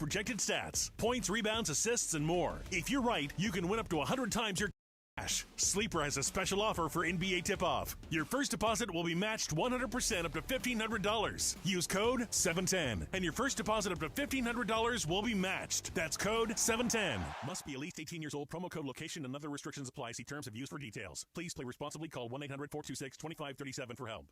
projected stats, points, rebounds, assists, and more. If you're right, you can win up to 100 times your cash. Sleeper has a special offer for NBA tip-off. Your first deposit will be matched 100% up to $1,500. Use code 710, and your first deposit up to $1,500 will be matched. That's code 710. Must be at least 18 years old. Promo code location and other restrictions apply. See terms of use for details. Please play responsibly. Call 1-800-426-2537 for help.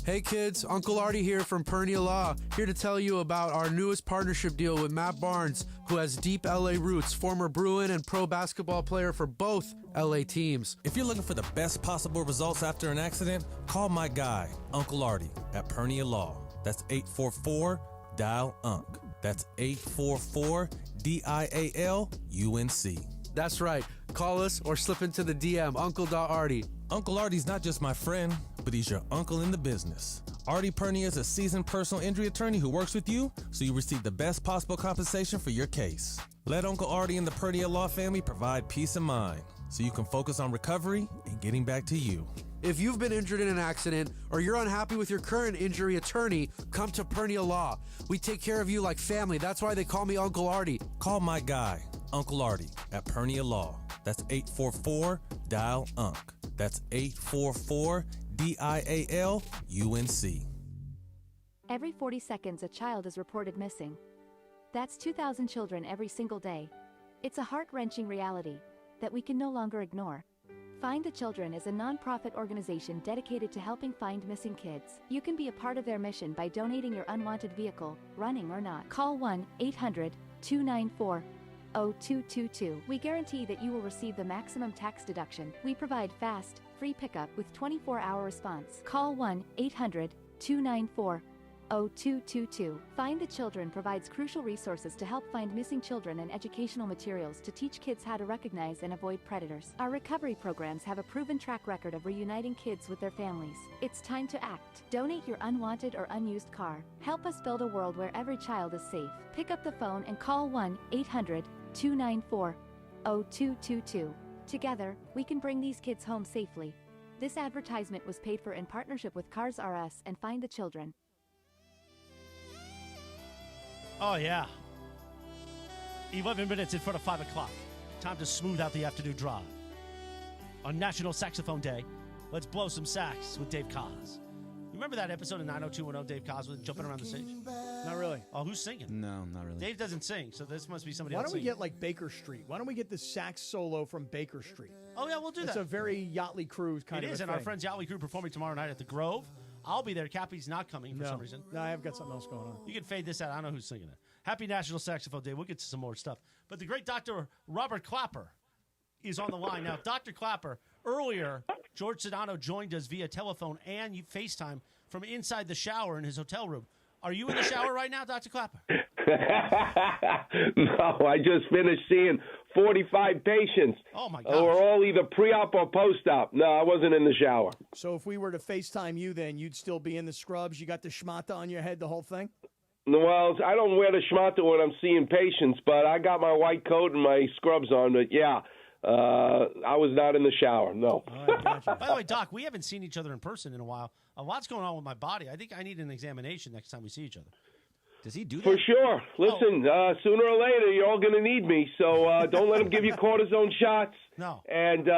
Hey kids, Uncle Artie here from Pernia Law, here to tell you about our newest partnership deal with Matt Barnes, who has deep LA roots, former Bruin and pro basketball player for both LA teams. If you're looking for the best possible results after an accident, call my guy, Uncle Artie, at Pernia Law. That's 844-DIAL-UNC. That's 844-DIAL-UNC. That's right. Call us or slip into the DM, Uncle.Artie. Uncle Artie's not just my friend, but he's your uncle in the business. Artie Pernia is a seasoned personal injury attorney who works with you, so you receive the best possible compensation for your case. Let Uncle Artie and the Pernia Law family provide peace of mind, so you can focus on recovery and getting back to you. If you've been injured in an accident or you're unhappy with your current injury attorney, come to Pernia Law. We take care of you like family. That's why they call me Uncle Artie. Call my guy, Uncle Artie, at Pernia Law. That's 844-DIAL-UNC. That's 844-DIAL-UNC. Every 40 seconds, a child is reported missing. That's 2,000 children every single day. It's a heart-wrenching reality that we can no longer ignore. Find the Children is a non-profit organization dedicated to helping find missing kids. You can be a part of their mission by donating your unwanted vehicle, running or not. Call 1-800-294-0222. We guarantee that you will receive the maximum tax deduction. We provide fast, free pickup with 24-hour response. Call 1-800-294-0222. Find the Children provides crucial resources to help find missing children and educational materials to teach kids how to recognize and avoid predators. Our recovery programs have a proven track record of reuniting kids with their families. It's time to act. Donate your unwanted or unused car. Help us build a world where every child is safe. Pick up the phone and call 1-800-294-0222. Together, we can bring these kids home safely. This advertisement was paid for in partnership with Cars R Us and Find the Children. Oh, yeah. 11 minutes in front of 5 o'clock. Time to smooth out the afternoon drive. On National Saxophone Day, let's blow some sax with Dave Koz. You remember that episode of 90210 Dave Koz was jumping around the stage? Not really. Oh, who's singing? No, not really. Dave doesn't sing, so this must be somebody Why else don't we singing. get like Baker Street? Why don't we get the sax solo from Baker Street? Oh, yeah, we'll do that. It's a very Yachtly Cruise kind of It is, a and our thing. friends Yachtly Crew performing tomorrow night at the Grove. I'll be there. Cappy's not coming for some reason. No, I've got something else going on. You can fade this out. I don't know who's singing it. Happy National Saxophone Day. We'll get to some more stuff. But the great Dr. Robert Clapper is on the line. Now, Dr. Clapper, earlier, George Sedano joined us via telephone and FaceTime from inside the shower in his hotel room. Are you in the shower right now, Dr. Clapper? No, I just finished seeing 45 patients. Oh, my gosh. Who are all either pre-op or post-op. No, I wasn't in the shower. So if we were to FaceTime you, then you'd still be in the scrubs? You got the schmata on your head, the whole thing? Well, I don't wear the schmata when I'm seeing patients, but I got my white coat and my scrubs on. But, yeah, I was not in the shower, no. All right, gotcha. By the way, Doc, we haven't seen each other in person in a while. A lot's going on with my body. I think I need an examination next time we see each other. Does he do that? For sure. Listen, sooner or later, you're all going to need me, so don't let them give you cortisone shots. No. And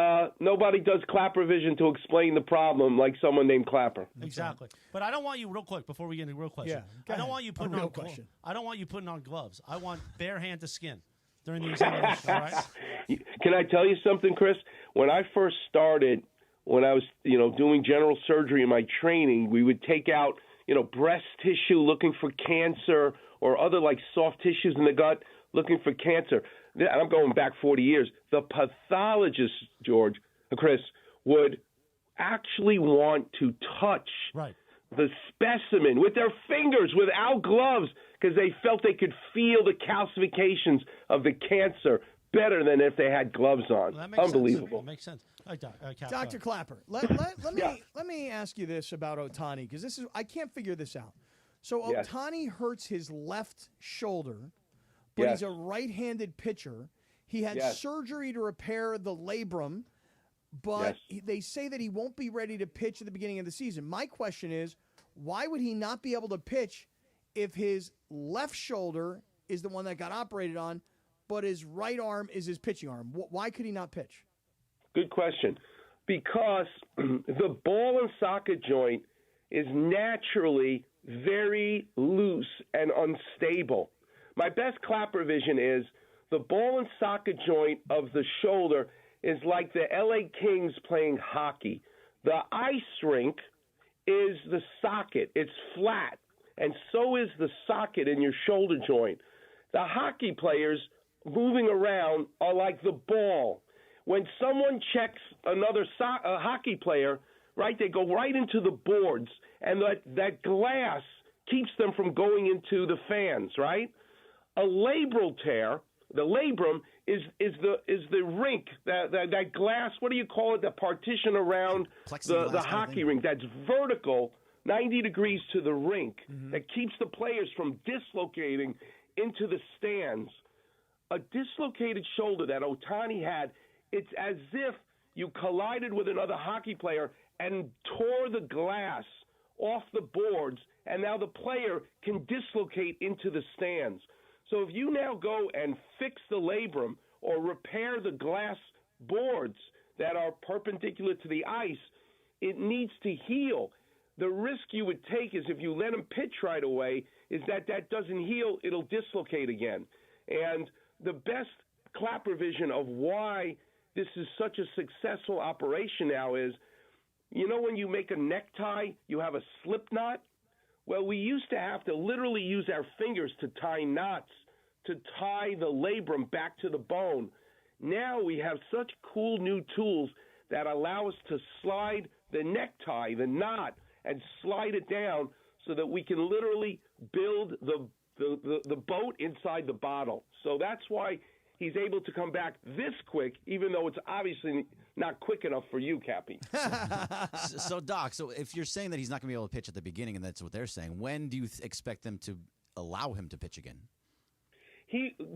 nobody does Clapper vision to explain the problem like someone named Clapper. Exactly. But I don't want you, real quick, before we get into the real question. Yeah, I don't want you putting real on question. I don't want you putting on gloves. I want bare hand to skin during the examination, all right? Can I tell you something, Chris? When I first started, when I was, doing general surgery in my training, we would take out, breast tissue looking for cancer or other like soft tissues in the gut looking for cancer. And I'm going back 40 years. The pathologist, Chris, would actually want to touch the specimen with their fingers without gloves because they felt they could feel the calcifications of the cancer better than if they had gloves on. Well, that makes Unbelievable. Sense. That makes sense. All right, Cap, Dr. Clapper, let me ask you this about Ohtani, because I can't figure this out. So Yes. Ohtani hurts his left shoulder, but Yes. he's a right-handed pitcher. He had Yes. surgery to repair the labrum, but Yes. they say that he won't be ready to pitch at the beginning of the season. My question is, why would he not be able to pitch if his left shoulder is the one that got operated on, but his right arm is his pitching arm. Why could he not pitch? Good question. Because the ball and socket joint is naturally very loose and unstable. My best Clapper vision is the ball and socket joint of the shoulder is like the LA Kings playing hockey. The ice rink is the socket. It's flat, and so is the socket in your shoulder joint. The hockey players moving around are like the ball. When someone checks another hockey player, right, they go right into the boards, and that glass keeps them from going into the fans, right? A labral tear, the labrum, is the rink, that glass, what do you call it, the partition around the hockey rink that's vertical, 90 degrees to the rink, that keeps the players from dislocating into the stands. A dislocated shoulder that Ohtani had, it's as if you collided with another hockey player and tore the glass off the boards, and now the player can dislocate into the stands. So if you now go and fix the labrum or repair the glass boards that are perpendicular to the ice, it needs to heal. The risk you would take is if you let him pitch right away is that doesn't heal, it'll dislocate again. And the best Clapper vision of why this is such a successful operation now is, you know when you make a necktie, you have a slip knot? Well, we used to have to literally use our fingers to tie knots, to tie the labrum back to the bone. Now we have such cool new tools that allow us to slide the necktie, the knot, and slide it down so that we can literally build the boat inside the bottle. So that's why he's able to come back this quick, even though it's obviously not quick enough for you, Cappy. So, Doc, so if you're saying that he's not going to be able to pitch at the beginning, and that's what they're saying, when do you expect them to allow him to pitch again?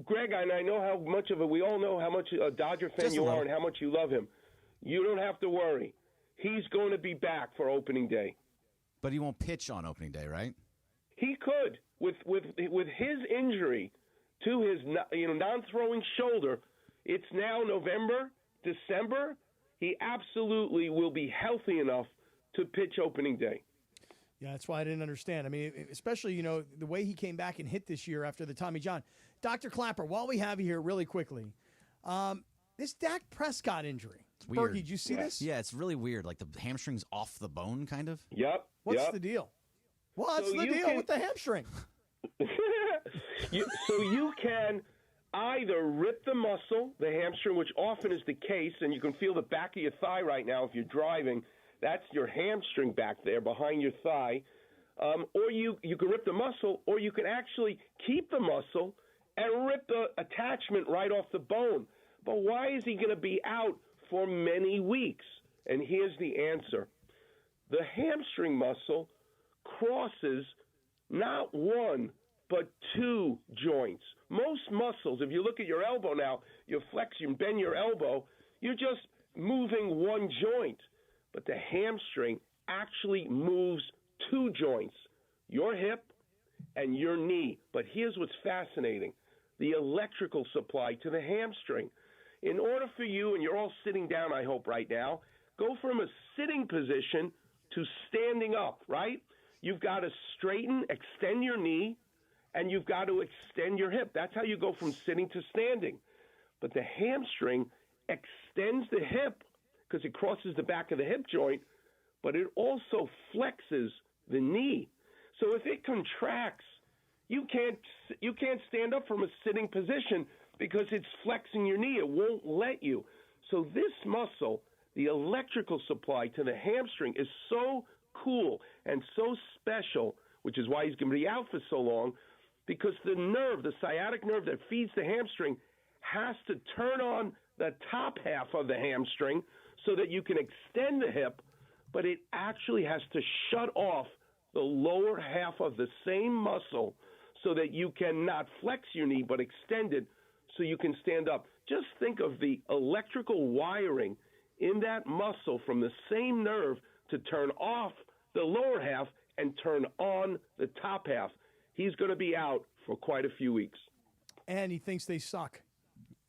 Greg, and I know how much of it, we all know how much a Dodger fan you are and how much you love him. You don't have to worry. He's going to be back for opening day. But he won't pitch on opening day, right? He could. With his injury to his non-throwing shoulder, it's now November, December. He absolutely will be healthy enough to pitch opening day. Yeah, that's why I didn't understand. I mean, especially, the way he came back and hit this year after the Tommy John. Dr. Clapper, while we have you here really quickly, this Dak Prescott injury. It's weird. Berkey, did you see this? Yeah, it's really weird. Like the hamstring's off the bone, kind of. Yep. What's the deal? What's the deal with the hamstring? So you can either rip the muscle, the hamstring, which often is the case, and you can feel the back of your thigh right now if you're driving. That's your hamstring back there behind your thigh. Or you can rip the muscle, or you can actually keep the muscle and rip the attachment right off the bone. But why is he going to be out for many weeks? And here's the answer. The hamstring muscle crosses not one, but two joints. Most muscles, if you look at your elbow now, you flex, you bend your elbow, you're just moving one joint. But the hamstring actually moves two joints, your hip and your knee. But here's what's fascinating, the electrical supply to the hamstring. In order for you, and you're all sitting down, I hope, right now, go from a sitting position to standing up, right? You've got to straighten, extend your knee, and you've got to extend your hip. That's how you go from sitting to standing. But the hamstring extends the hip because it crosses the back of the hip joint, but it also flexes the knee. So if it contracts, you can't stand up from a sitting position because it's flexing your knee. It won't let you. So this muscle, the electrical supply to the hamstring, is so cool and so special, which is why he's going to be out for so long, because the nerve, the sciatic nerve that feeds the hamstring, has to turn on the top half of the hamstring so that you can extend the hip, but it actually has to shut off the lower half of the same muscle so that you can not flex your knee but extend it so you can stand up. Just think of the electrical wiring in that muscle from the same nerve to turn off the lower half and turn on the top half. He's going to be out for quite a few weeks. And he thinks they suck.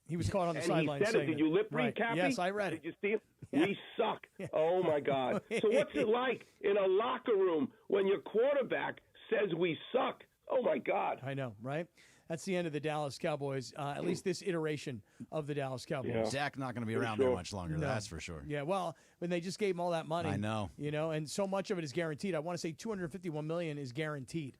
He was caught on the And sideline he said saying it. Did you lip read, right. Cappy? Yes, I read it. Did you see it? Yeah. We suck. Oh, my God. So what's it like in a locker room when your quarterback says we suck? Oh, my God. I know, right? That's the end of the Dallas Cowboys, at least this iteration of the Dallas Cowboys. Yeah. Zach not going to be For around sure. there much longer. No. That's for sure. Yeah, well, when they just gave him all that money. I know. And so much of it is guaranteed. I want to say $251 million is guaranteed.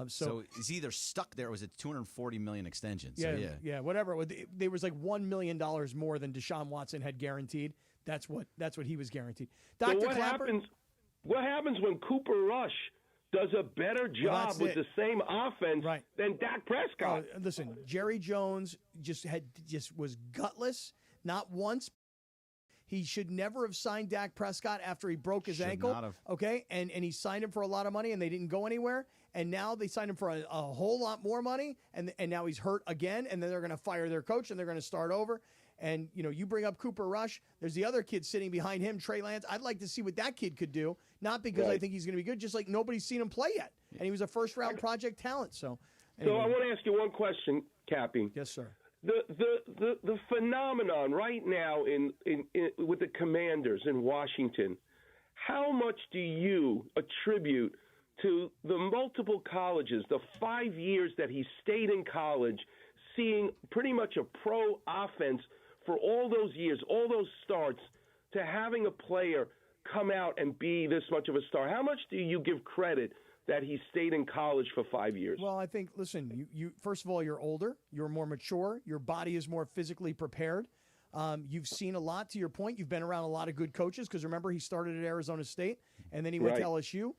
So he's either stuck there or was it $240 million extension? Yeah, So, yeah, whatever. There was like $1 million more than Deshaun Watson had guaranteed. That's what he was guaranteed. So Dr. what Clapper, happens? What happens when Cooper Rush does a better job with the same offense than Dak Prescott? Listen, Jerry Jones just was gutless. Not once. He should never have signed Dak Prescott after he broke his ankle. Not have. Okay, and he signed him for a lot of money, and they didn't go anywhere. And now they signed him for a whole lot more money, and now he's hurt again. And then they're going to fire their coach, and they're going to start over. And you bring up Cooper Rush. There's the other kid sitting behind him, Trey Lance. I'd like to see what that kid could do. Not because I think he's going to be good, just like nobody's seen him play yet. And he was a first-round project talent. So anyway. So I want to ask you one question, Cappy. Yes, sir. The phenomenon right now in with the Commanders in Washington, how much do you attribute to the multiple colleges, the 5 years that he stayed in college, seeing pretty much a pro offense for all those years, all those starts, to having a player come out and be this much of a star? How much do you give credit that he stayed in college for 5 years? Well, I think, listen, you first of all, you're older, you're more mature, your body is more physically prepared. You've seen a lot, to your point. You've been around a lot of good coaches because, remember, he started at Arizona State, and then he went to LSU.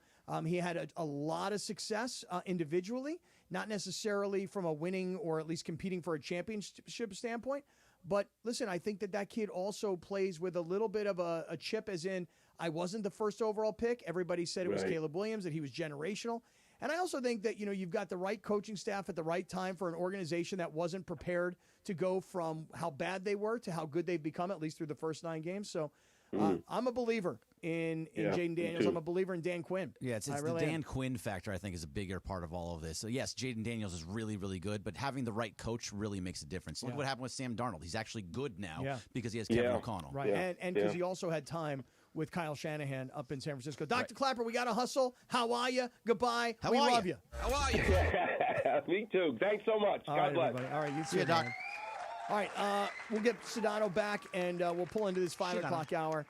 He had a lot of success individually, not necessarily from a winning or at least competing for a championship standpoint. But listen, I think that kid also plays with a little bit of a chip, as in, I wasn't the first overall pick. Everybody said it was Caleb Williams, that he was generational. And I also think that, you've got the right coaching staff at the right time for an organization that wasn't prepared to go from how bad they were to how good they've become, at least through the first 9 games. So I'm a believer in Jaden Daniels. I'm a believer in Dan Quinn. Yeah, it's the Dan Quinn factor, I think, is a bigger part of all of this. So, yes, Jaden Daniels is really, really good, but having the right coach really makes a difference. Look what happened with Sam Darnold. He's actually good now because he has Kevin O'Connell. Right, and because he also had time with Kyle Shanahan up in San Francisco. Dr. Clapper, we got to hustle. How are you? Goodbye. We love you. How are you? Me too. Thanks so much. God bless. Everybody. All right, you See you, Doc. man. All right, we'll get Sedano back, and we'll pull into this 5 o'clock hour.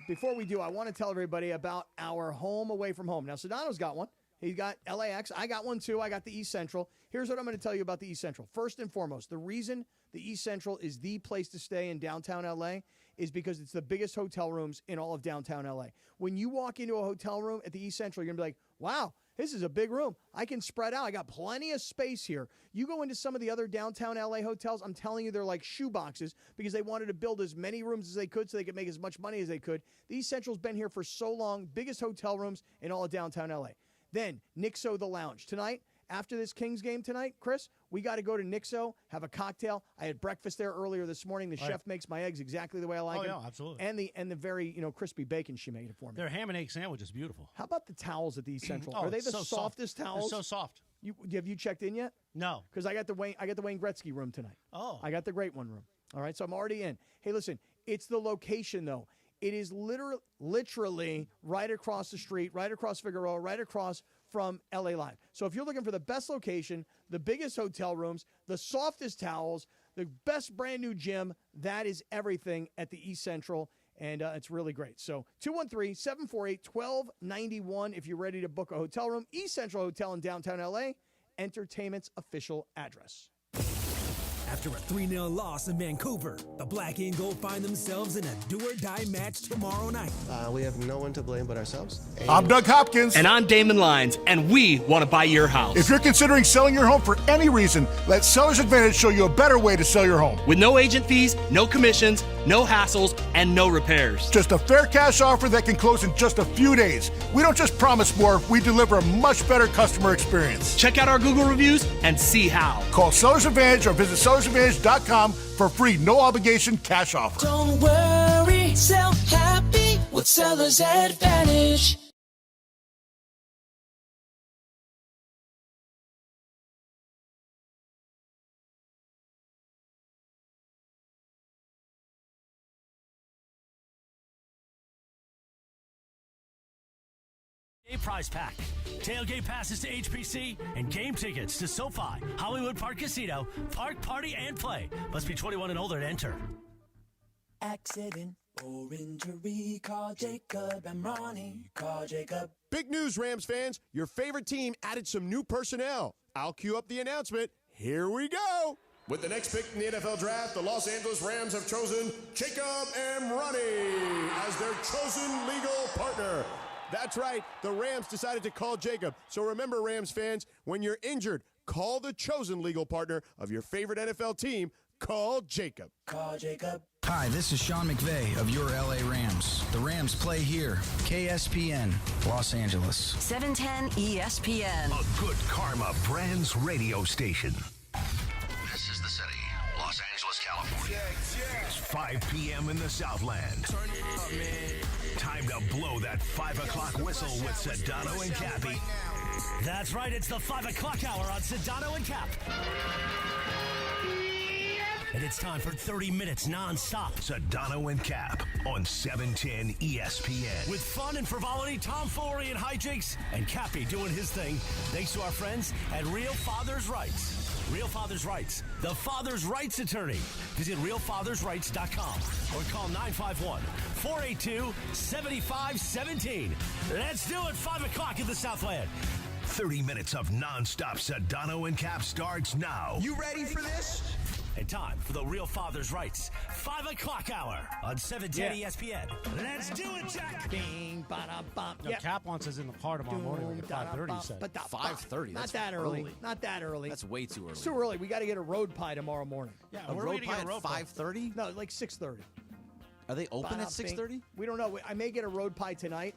Before we do, I want to tell everybody about our home away from home. Now, Sedano's got one. He's got LAX. I got one, too. I got the East Central. Here's what I'm going to tell you about the East Central. First and foremost, the reason the East Central is the place to stay in downtown L.A. is because it's the biggest hotel rooms in all of downtown L.A. When you walk into a hotel room at the East Central, you're going to be like, wow, this is a big room. I can spread out. I got plenty of space here. You go into some of the other downtown LA hotels, I'm telling you, they're like shoe boxes because they wanted to build as many rooms as they could so they could make as much money as they could. The East Central's been here for so long, biggest hotel rooms in all of downtown LA. Then, Nixo the Lounge. Tonight, after this Kings game tonight, Chris, we got to go to Nixo, have a cocktail. I had breakfast there earlier this morning. The chef makes my eggs exactly the way I like them. Oh, yeah, absolutely. And the very, crispy bacon she made it for me. Their ham and egg sandwich is beautiful. How about the towels at the East Central? Oh, Are they the so softest soft. towels? They're so soft. Have you checked in yet? No. Because I got the Wayne Gretzky room tonight. Oh. I got the Great One room. All right, so I'm already in. Hey, listen, it's the location, though. It is literally right across the street, right across Figueroa, right across from LA Live. So if you're looking for the best location, the biggest hotel rooms, the softest towels, the best brand new gym, that is everything at the East Central, and it's really great. So 213-748-1291 if you're ready to book a hotel room. East Central Hotel in downtown LA, Entertainment's official address. After a 3-0 loss in Vancouver, the Black and Gold find themselves in a do-or-die match tomorrow night. We have no one to blame but ourselves. I'm Doug Hopkins. And I'm Damon Lyons, and we want to buy your house. If you're considering selling your home for any reason, let Seller's Advantage show you a better way to sell your home. With no agent fees, no commissions, no hassles, and no repairs. Just a fair cash offer that can close in just a few days. We don't just promise more, we deliver a much better customer experience. Check out our Google reviews and see how. Call Seller's Advantage or visit sellersadvantage.com for free, no obligation cash offer. Don't worry, sell happy with Seller's Advantage. A prize pack, tailgate passes to HPC, and game tickets to SoFi, Hollywood Park Casino, park, party, and play. Must be 21 and older to enter. Accident or injury, call Jacob and Ronnie. Call Jacob. Big news, Rams fans. Your favorite team added some new personnel. I'll cue up the announcement. Here we go. With the next pick in the NFL draft, the Los Angeles Rams have chosen Jacob and Ronnie as their chosen legal partner. That's right. The Rams decided to call Jacob. So remember, Rams fans, when you're injured, call the chosen legal partner of your favorite NFL team. Call Jacob. Call Jacob. Hi, this is Sean McVay of your LA Rams. The Rams play here. KSPN, Los Angeles. 710 ESPN. A good karma brands radio station. This is the city, Los Angeles, California. It's 5 p.m. in the Southland. Turn it up, man. Time to blow that 5 o'clock whistle with Sedano and Cappy. That's right, it's the 5 o'clock hour on Sedano and Cap. And it's time for 30 minutes non-stop. Sedano and Cap on 710 ESPN. With fun and frivolity, tomfoolery and hijinks, and Cappy doing his thing, thanks to our friends at Real Father's Rights. Real Father's Rights, the father's rights attorney. Visit realfathersrights.com or call 951-482-7517. Let's do it, 5 o'clock in the Southland. 30 minutes of non-stop Sedano and Cap starts now. You ready for this? And time for the Real Father's Rights 5 o'clock hour on 710 ESPN. Let's do it, Jack. Bing, ba-da-bum. No, Cap wants us in the car tomorrow morning at 5:30, he said. 5:30? Not that early. Not that early. That's way too early. It's too early. We got to get a road pie tomorrow morning. Yeah, a road pie at 5:30? No, like 6:30. Are they open at 6:30? We don't know. I may get a road pie tonight.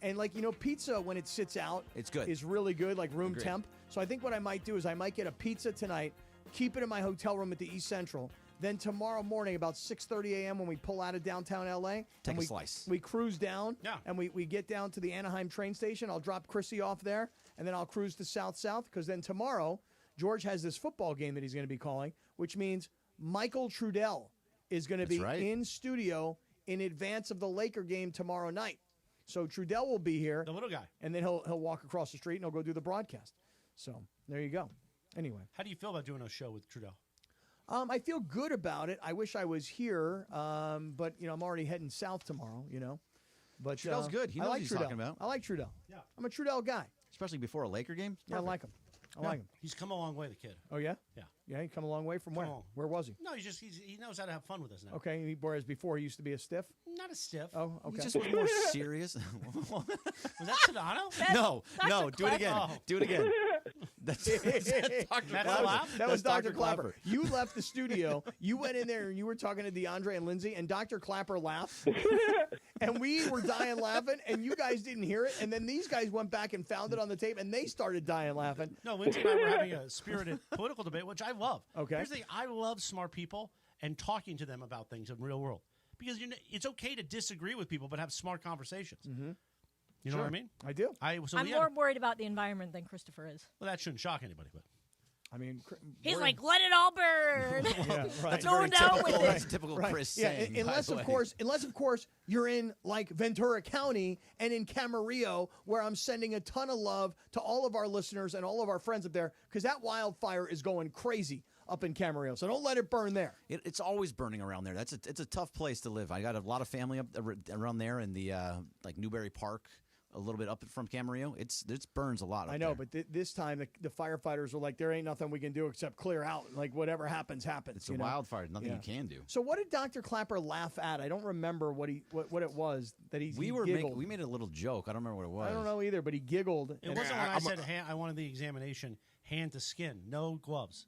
And, like, you know, pizza, when it sits out, it's good. Is really good, like room Agreed. temp. So I think what I might do is I might get a pizza tonight, keep it in my hotel room at the East Central. Then tomorrow morning, about 6:30 a.m., when we pull out of downtown L.A., take a slice. We cruise down, and we get down to the Anaheim train station. I'll drop Chrissy off there, and then I'll cruise to South, because then tomorrow, George has this football game that he's going to be calling, which means Michael Trudell is going to be in studio in advance of the Laker game tomorrow night. So Trudell will be here. The little guy. And then he'll walk across the street, and he'll go do the broadcast. So there you go. Anyway. How do you feel about doing a show with Trudell? I feel good about it. I wish I was here, but you know I'm already heading south tomorrow. You know, but Trudell's good. He knows what he's talking about. I like Trudell. Yeah, I'm a Trudell guy, especially before a Laker game. Yeah, I like him. I like him. He's come a long way, the kid. Oh yeah, yeah. He come a long way from where? Where was he? No, he knows how to have fun with us now. Okay, whereas before he used to be a stiff. Not a stiff. Oh, okay. He just was more serious. Was that Sedano? No, do it again. Do it again. That was Dr. Clapper. You left the studio. You went in there and you were talking to DeAndre and Lindsay, and Dr. Clapper laughed. And we were dying laughing, and you guys didn't hear it. And then these guys went back and found it on the tape, and they started dying laughing. No, Lindsay and I were having a spirited political debate, which I love. Okay. Here's the thing. I love smart people and talking to them about things in real world. Because it's okay to disagree with people, but have smart conversations. Mm-hmm. You know what I mean? I do. I'm more worried about the environment than Christopher is. Well, that shouldn't shock anybody, but I mean, he's like, let it all burn. Yeah, right. Let's go down with it. That's typical Chris saying. Unless of course you're in like Ventura County and in Camarillo, where I'm sending a ton of love to all of our listeners and all of our friends up there, because that wildfire is going crazy up in Camarillo. So don't let it burn there. It's always burning around there. It's a tough place to live. I got a lot of family up around there in the like Newberry Park. A little bit up from Camarillo. It burns a lot up I know, there. but this time the firefighters were like, there ain't nothing we can do except clear out. Like, whatever happens, happens. It's a wildfire. Nothing you can do. So what did Dr. Clapper laugh at? I don't remember what it was that he giggled. We made a little joke. I don't remember what it was. I don't know either, but he giggled. It wasn't when I said I wanted the examination hand to skin, no gloves.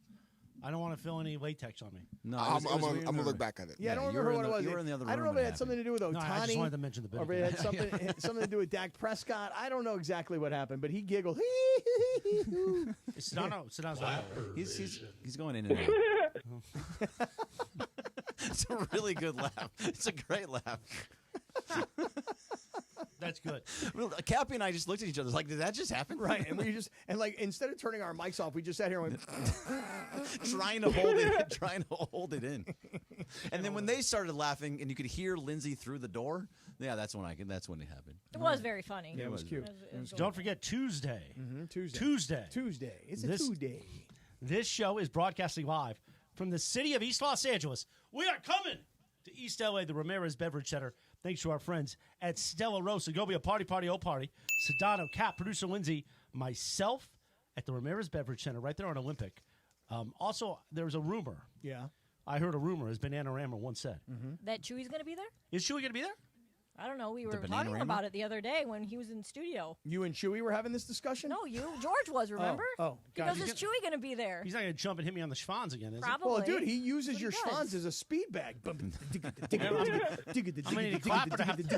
I don't want to feel any latex on me. No, I'm going to look back at it. Yeah, I don't remember what it was. You were in the other room. I don't know if it had something to do with Otani. No, I just wanted to mention the bit. Or it had something to do with Dak Prescott. I don't know exactly what happened, but he giggled. Sedano's he's going in and out. It's a really good laugh. It's a great laugh. That's good. Cappy and I just looked at each other like, did that just happen? Right, and we just instead of turning our mics off, we just sat here and went trying to hold it in. And then when they started laughing, and you could hear Lindsay through the door, that's when it happened. It was very funny. Yeah, it was cute. Don't forget Tuesday. Tuesday. It's a Tuesday. This show is broadcasting live from the city of East Los Angeles. We are coming to East LA, the Ramirez Beverage Center. Thanks to our friends at Stella Rosa. Go be a party, old party. Sedano Kap, producer Lindsay, myself at the Ramirez Beverage Center right there on Olympic. Also, there was a rumor. Yeah. I heard a rumor, as Bananarama once said. That Chewy's going to be there? Is Chewy going to be there? I don't know. We were talking about it the other day when he was in studio. You and Chewy were having this discussion? No, George was, remember? He goes, is Chewy going to be there? He's not going to jump and hit me on the schwanz again, is Probably. Well, dude, he uses your schwanz as a speed bag. I'm going to need a clapper to have Dude,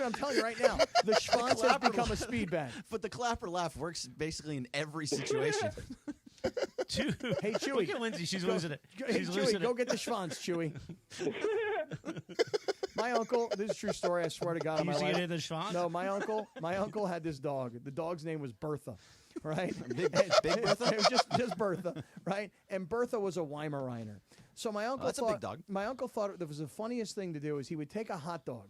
I'm telling you right now, the schwanz has become a speed bag. But the clapper laugh works basically in every situation. Hey, Chewy. Look at Lindsay. She's losing it. Hey, Chewy, go get the schwanz, Chewy. My uncle, this is a true story, I swear to God. You used to get into the schwanz? No, my uncle had this dog. The dog's name was Bertha, right? Big Bertha? It was just Bertha, right? And Bertha was a Weimaraner. So my uncle that's a big dog. My uncle thought that was the funniest thing to do is he would take a hot dog.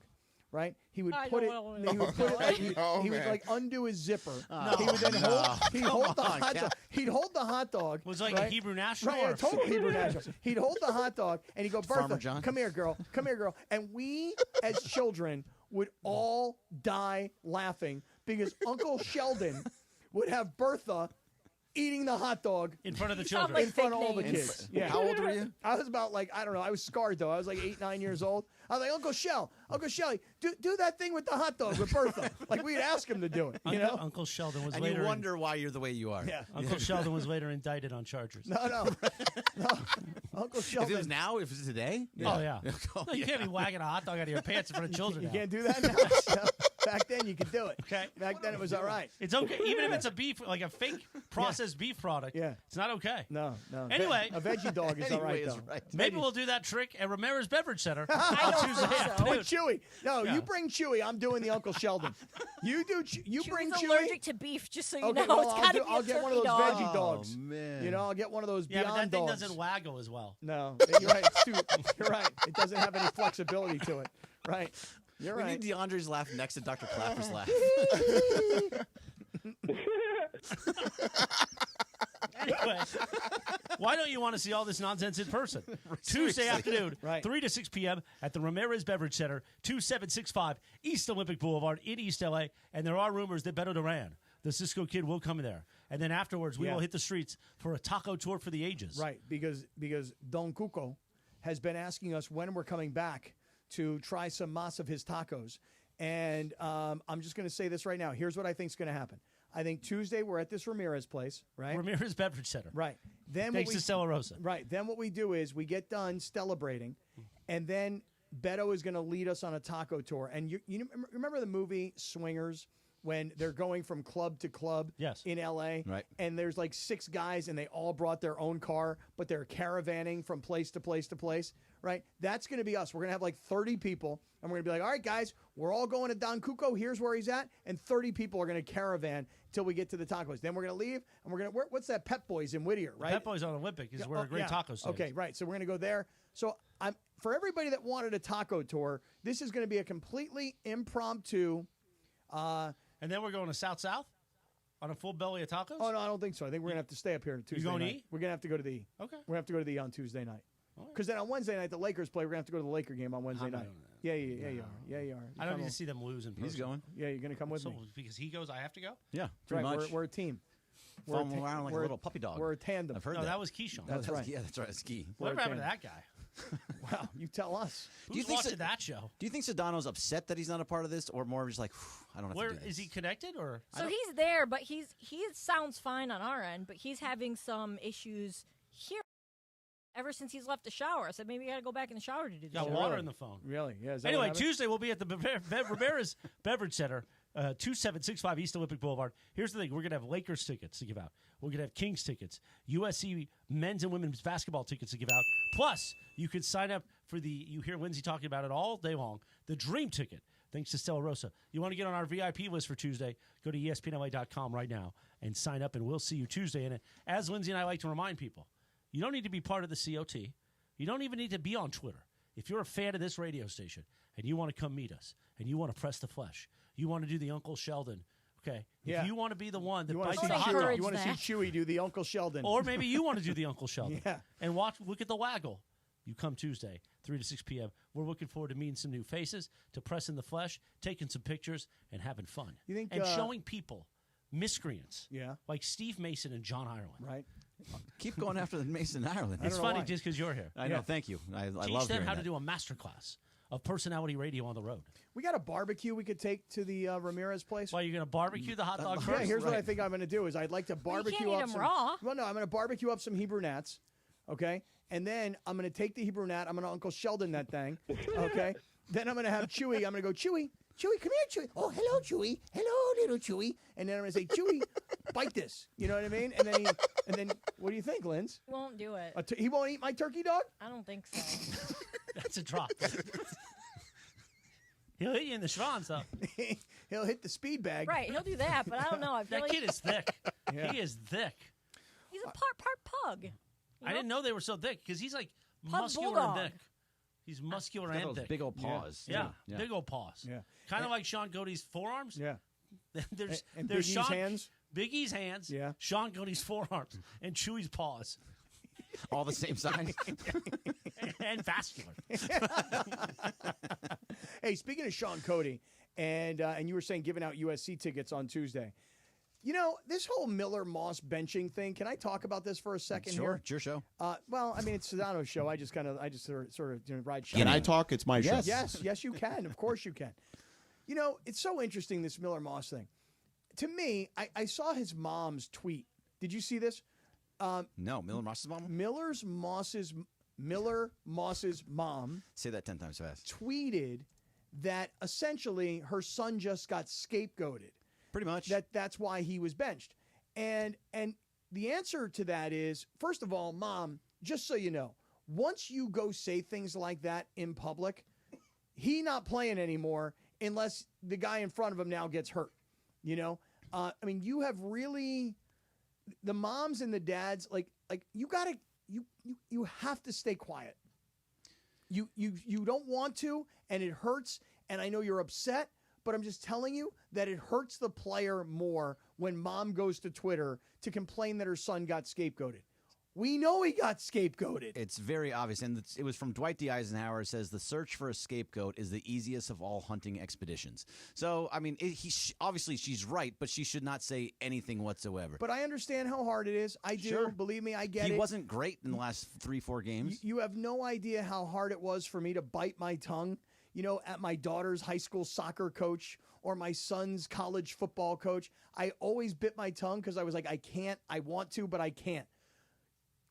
Right, he would I put it. don't He would put it. He would like undo his zipper. He would then hold the hot dog. He'd hold the hot dog. Was it like a Hebrew national? Right, a total Hebrew national. He'd hold the hot dog and he'd go, Farmer Bertha, John. come here, girl. And we, as children, would all die laughing because Uncle Sheldon would have Bertha eating the hot dog in front of the children, in front of all the kids. Yeah. How old were you? I was about I don't know. I was scarred though. I was like 8, 9 years old. I was like, Uncle Shelly, do that thing with the hot dog with Bertha. Like we'd ask him to do it. You know, Uncle Sheldon was and later. you wonder why you're the way you are. Yeah. Uncle Sheldon was later indicted on charges. No. Uncle Sheldon. If it was now, if it was today. Oh yeah. No, you can't be wagging a hot dog out of your pants in front of children. You now. can't do that now. Back then you could do it. Okay. Back then it was all right. It's okay, even if it's a beef, like a fake processed beef product. Yeah. It's not okay. No. Anyway, a veggie dog is all right though. Maybe we'll do that trick at Ramirez Beverage Center I on don't Tuesday think so. afternoon. With Chewy. No, you bring Chewy. I'm doing the Uncle Sheldon. You do. You bring Chewy's Chewy. allergic to beef, just so you Okay, know. well, It's got to be I'll a get one of turkey those dog. veggie dogs. Oh, man. You know, I'll get one of those Yeah, Beyond but that thing dogs. doesn't waggle as well. No, you're right. You're right. It doesn't have any flexibility to it. Right. You're We right. need DeAndre's laugh next to Dr. Clapper's laugh. Anyway, why don't you want to see all this nonsense in person? Tuesday afternoon, 3 to 6 p.m. at the Ramirez Beverage Center, 2765 East Olympic Boulevard in East L.A. And there are rumors that Beto Duran, the Cisco Kid, will come there. And then afterwards, we will hit the streets for a taco tour for the ages. Right, because Don Cuco has been asking us when we're coming back to try some mas of his tacos. And I'm just going to say this right now. Here's what I think is going to happen. I think Tuesday we're at this Ramirez place, right? Ramirez Beverage Center. Right. Then Thanks to Stella Rosa. Right. Then what we do is we get done celebrating, and then Beto is going to lead us on a taco tour. And you remember the movie Swingers when they're going from club to club in L.A.? Right. And there's like 6 guys, and they all brought their own car, but they're caravanning from place to place to place, right? That's going to be us. We're going to have like 30 people, and we're going to be like, all right, guys, we're all going to Don Cuco. Here's where he's at. And 30 people are going to caravan till we get to the tacos. Then we're going to leave, and we're going to, what's that, Pep Boys in Whittier, right? Pep Boys on Olympic is where a great taco stand is. Okay, right. So we're going to go there. So for everybody that wanted a taco tour, this is going to be a completely impromptu. And then we're going to South on a full belly of tacos? Oh, no, I don't think so. I think we're going to have to stay up here Tuesday going to night. E? We're going to have to go to the E. Okay. We're going to have to go to the E on Tuesday night. Because then on Wednesday night, the Lakers play. We're going to have to go to the Laker game on Wednesday night. Yeah, you are. Yeah, you are. I don't need to see them lose in person. He's going. Yeah, you're going to come with me. Because he goes, I have to go? Yeah, Right, pretty much. we're a team. Follow him around like a little puppy dog. We're a tandem. I've heard No, that. that was Keyshawn. That's right. Yeah, that's right. Ski. Whatever happened to that guy? Wow, you tell us. Who's watching that show? Do you think Sedano's upset that he's not a part of this, or more just like, I don't have to do this? Is he connected, or? So he's there, but he sounds fine on our end, but he's having some issues here ever since he's left the shower. I said maybe you got to go back in the shower to do this. Got water in the phone. Really? Yeah. Is that Anyway, what happened? Tuesday we'll be at the Ramirez Beverage Center, 2765 East Olympic Boulevard. Here's the thing. We're going to have Lakers tickets to give out. We're going to have Kings tickets, USC men's and women's basketball tickets to give out. Plus, you could sign up for you hear Lindsay talking about it all day long, the Dream ticket. Thanks to Stella Rosa. You want to get on our VIP list for Tuesday, go to espnla.com right now and sign up, and we'll see you Tuesday. And as Lindsay and I like to remind people, you don't need to be part of the COT. You don't even need to be on Twitter. If you're a fan of this radio station and you want to come meet us and you want to press the flesh, you want to do the Uncle Sheldon, okay? Yeah. If you want to be the one that You want bites to the see hot Chewy, dog. you want to see Chewy do the Uncle Sheldon. Or maybe you want to do the Uncle Sheldon. Yeah. And look at the waggle. You come Tuesday, 3 to 6 p.m. We're looking forward to meeting some new faces, to pressing the flesh, taking some pictures, and having fun. You think, and showing people miscreants Yeah. like Steve Mason and John Ireland. Right. Keep going after the Mason Ireland. It's funny just because you're here. I know. Thank you. I Teach love them hearing how that. to do a masterclass of personality radio on the road. We got a barbecue we could take to the Ramirez place. Why, you're going to barbecue the hot dog Yeah, first? here's what I think I'm going to do is I'd like to barbecue can't eat up 'em some raw. Well, no, I'm going to barbecue up some Hebrew Nats, okay? And then I'm going to take the Hebrew Nat, I'm going to Uncle Sheldon that thing, okay? Then I'm going to have Chewy, I'm going to go, Chewy, come here, Chewy. Oh, hello, Chewy. Hello, little Chewy. And then I'm going to say, Chewy, bite this. You know what I mean? And then what do you think, Linz? He won't do it. He won't eat my turkey dog? I don't think so. That's a drop. He'll hit you in the Schwanz, though. He'll hit the speed bag. Right, he'll do that, but I don't know. I feel That like kid is thick. Yeah. He is thick. he's a part pug. You I know? didn't know they were so thick because he's like Pug muscular bulldog. and thick. He's muscular Got and those thick. big old paws. Yeah, too. Yeah. big old paws. Yeah. Kind of like Sean Cody's forearms. Yeah. there's And there's Big E's Sean, hands? Big E's hands. Yeah. Sean Cody's forearms and Chewy's paws. All the same size. And vascular. Hey, speaking of Sean Cody, and you were saying giving out USC tickets on Tuesday. You know, this whole Miller-Moss benching thing, can I talk about this for a second Sure, here? it's your show. Well, I mean, it's Sedano's show. I just sort of ride shotgun. Can I talk? It's my show. Yes, you can. Of course you can. You know, it's so interesting, this Miller-Moss thing. To me, I saw his mom's tweet. Did you see this? No, Miller-Moss's mom? Miller-Moss's mom. Say that 10 times fast. Tweeted that essentially her son just got scapegoated. Pretty much. That's why he was benched. And the answer to that is, first of all, Mom, just so you know, once you go say things like that in public, he not playing anymore unless the guy in front of him now gets hurt. You know? I mean, you have really the moms and the dads, like you gotta you have to stay quiet. You don't want to, and it hurts, and I know you're upset, but I'm just telling you that it hurts the player more when mom goes to Twitter to complain that her son got scapegoated. We know he got scapegoated. It's very obvious, and it was from Dwight D. Eisenhower. It says, the search for a scapegoat is the easiest of all hunting expeditions. So, I mean, obviously she's right, but she should not say anything whatsoever. But I understand how hard it is. I do. Sure. Believe me, I get it. He wasn't great in the last 3-4 games. You have no idea how hard it was for me to bite my tongue, you know, at my daughter's high school soccer coach or my son's college football coach. I always bit my tongue because I was like, I can't. I want to, but I can't.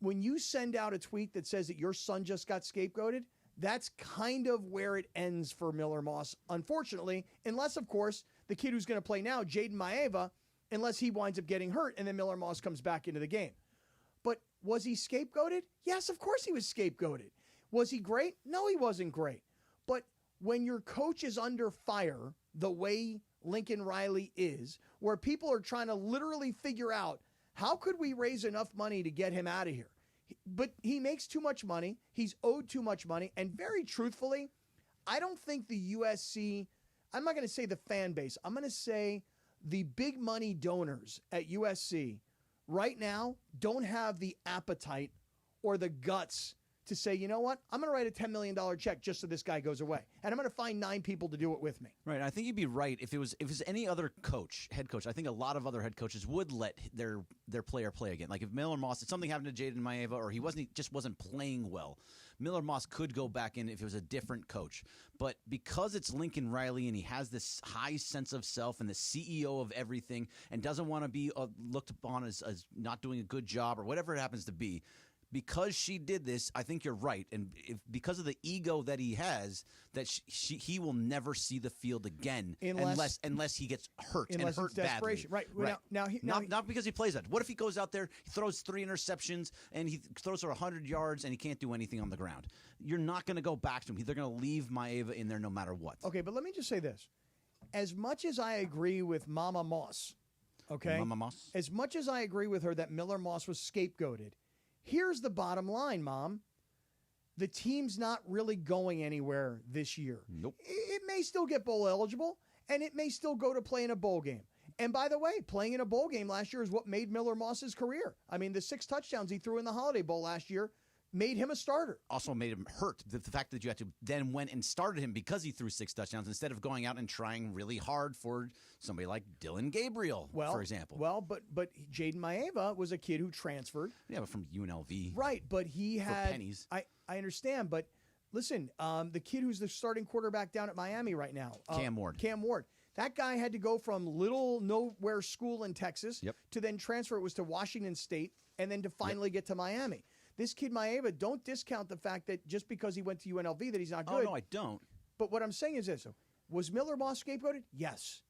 When you send out a tweet that says that your son just got scapegoated, that's kind of where it ends for Miller-Moss, unfortunately, unless, of course, the kid who's going to play now, Jaden Maeva, unless he winds up getting hurt and then Miller-Moss comes back into the game. But was he scapegoated? Yes, of course he was scapegoated. Was he great? No, he wasn't great. But when your coach is under fire the way Lincoln Riley is, where people are trying to literally figure out, how could we raise enough money to get him out of here? But he makes too much money. He's owed too much money. And very truthfully, I don't think the USC, I'm not going to say the fan base, I'm going to say the big money donors at USC right now don't have the appetite or the guts to say, you know what, I'm going to write a $10 million check just so this guy goes away. And I'm going to find 9 people to do it with me. Right. I think you'd be right. If it was any other coach, head coach, I think a lot of other head coaches would let their player play again. Like if Miller-Moss, if something happened to Jaden Maeva or he just wasn't playing well, Miller-Moss could go back in if it was a different coach. But because it's Lincoln Riley and he has this high sense of self and the CEO of everything and doesn't want to be looked upon as not doing a good job or whatever it happens to be, because she did this, I think you're right. And because of the ego that he has, that he will never see the field again unless he gets hurt and hurt it's desperation. badly. Right. Not because he plays that. What if he goes out there, he throws 3 interceptions, and he throws for 100 yards, and he can't do anything on the ground? You're not going to go back to him. They're going to leave Maeva in there no matter what. Okay, but let me just say this. As much as I agree with Mama Moss, okay? Mama Moss? As much as I agree with her that Miller Moss was scapegoated, here's the bottom line, Mom. The team's not really going anywhere this year. Nope. It may still get bowl eligible, and it may still go to play in a bowl game. And by the way, playing in a bowl game last year is what made Miller Moss's career. I mean, the 6 touchdowns he threw in the Holiday Bowl last year made him a starter. Also made him hurt. The fact that you had to then went and started him because he threw 6 touchdowns instead of going out and trying really hard for somebody like Dylan Gabriel, for example. Well, but Jaden Maeva was a kid who transferred. Yeah, but from UNLV. Right, but he had... For pennies. I understand, but listen, the kid who's the starting quarterback down at Miami right now. Cam Ward. That guy had to go from little nowhere school in Texas to then transfer. It was to Washington State and then to finally get to Miami. This kid, Maeva, don't discount the fact that just because he went to UNLV that he's not good. Oh, no, I don't. But what I'm saying is this. Was Miller Moss scapegoated? Yes.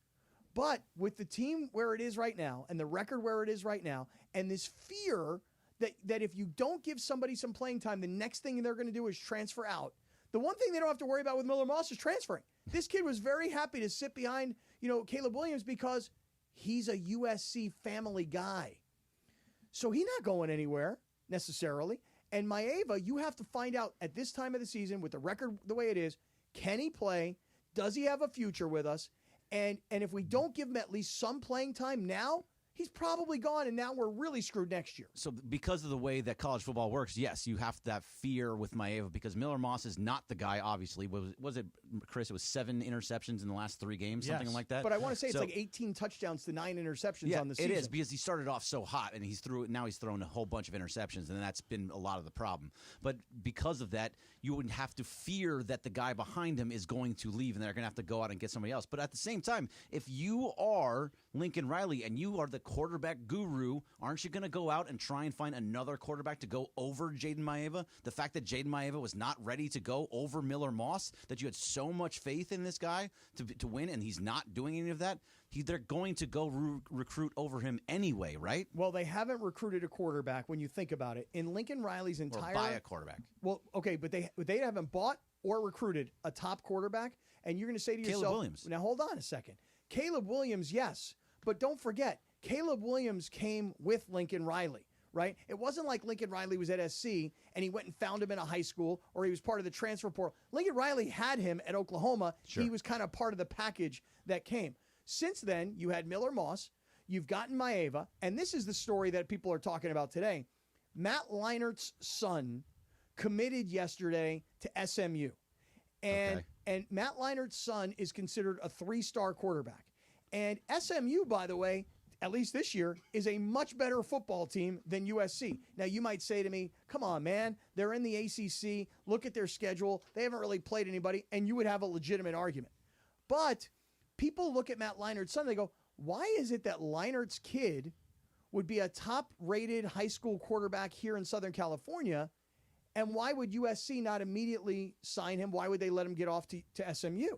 But with the team where it is right now and the record where it is right now and this fear that if you don't give somebody some playing time, the next thing they're going to do is transfer out. The one thing they don't have to worry about with Miller Moss is transferring. This kid was very happy to sit behind, Caleb Williams because he's a USC family guy. So he's not going anywhere necessarily. And Maeva, you have to find out at this time of the season with the record the way it is, can he play? Does he have a future with us? And if we don't give him at least some playing time now, he's probably gone, and now we're really screwed next year. So because of the way that college football works, yes, you have that fear with Maeva because Miller Moss is not the guy, obviously. Was it, Chris, it was 7 interceptions in the last 3 games, something like that? But I want to say it's like 18 touchdowns to 9 interceptions on the season. It is because he started off so hot, and now he's thrown a whole bunch of interceptions, and that's been a lot of the problem. But because of that, you would have to fear that the guy behind him is going to leave, and they're going to have to go out and get somebody else. But at the same time, if you are Lincoln Riley and you are the quarterback guru, aren't you going to go out and try and find another quarterback to go over Jaden Maeva? The fact that Jaden Maeva was not ready to go over Miller Moss, that you had so much faith in this guy to win, and he's not doing any of that, they're going to go recruit over him anyway, right? Well, they haven't recruited a quarterback when you think about it. In Lincoln Riley's entire... Or buy a quarterback. Well, okay, but they haven't bought or recruited a top quarterback, and you're going to say to yourself... Caleb Williams. Now, hold on a second. Caleb Williams, yes, but don't forget, Caleb Williams came with Lincoln Riley, right? It wasn't like Lincoln Riley was at SC and he went and found him in a high school or he was part of the transfer portal. Lincoln Riley had him at Oklahoma. Sure. He was kind of part of the package that came. Since then, you had Miller Moss, you've gotten Maeva, and this is the story that people are talking about today. Matt Leinert's son committed yesterday to SMU. And Matt Leinert's son is considered a 3-star quarterback. And SMU, by the way, at least this year, is a much better football team than USC. Now, you might say to me, come on, man, they're in the ACC. Look at their schedule. They haven't really played anybody, and you would have a legitimate argument. But people look at Matt Leinert's son, they go, why is it that Leinert's kid would be a top-rated high school quarterback here in Southern California, and why would USC not immediately sign him? Why would they let him get off to SMU?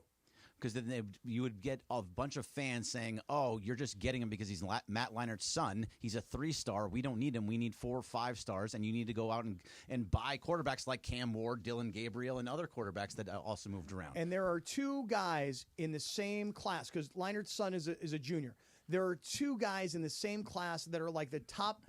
Because then you would get a bunch of fans saying, oh, you're just getting him because he's Matt Leinert's son. He's a 3-star. We don't need him. We need 4 or 5 stars, and you need to go out and buy quarterbacks like Cam Ward, Dylan Gabriel, and other quarterbacks that also moved around. And there are 2 guys in the same class, because Leinert's son is a junior. There are 2 guys in the same class that are like the top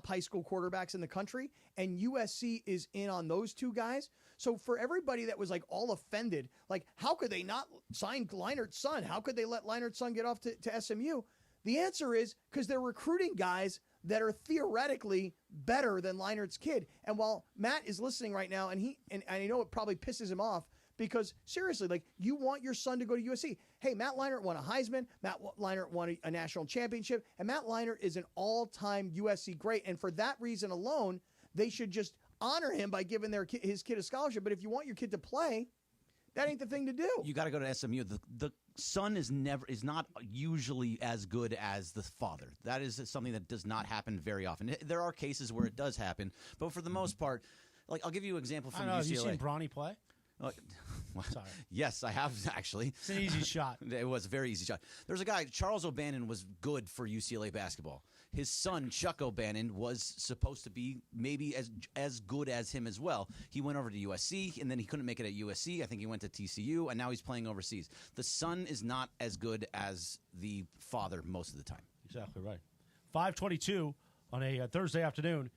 high school quarterbacks in the country, and USC is in on those 2 guys. So for everybody that was like all offended, like how could they not sign Leinert's son? How could they let Leinert's son get off to SMU? The answer is because they're recruiting guys that are theoretically better than Leinert's kid. And while Matt is listening right now, and I know it probably pisses him off, because seriously, like you want your son to go to USC. Hey, Matt Leinart won a Heisman. Matt Leinart won a national championship. And Matt Leinart is an all-time USC great. And for that reason alone, they should just honor him by giving his kid a scholarship. But if you want your kid to play, that ain't the thing to do. You got to go to SMU. son is not usually as good as the father. That is something that does not happen very often. There are cases where it does happen, but for the most part, like I'll give you an example from UCLA. Have you seen Bronny play? Sorry. Yes, I have actually. It's an easy shot. It was a very easy shot. There's a guy, Charles O'Bannon, was good for UCLA basketball. His son, Chuck O'Bannon, was supposed to be maybe as good as him as well. He went over to USC, and then he couldn't make it at USC. I think he went to TCU, and now he's playing overseas. The son is not as good as the father most of the time. Exactly right. 5:22 on a Thursday afternoon.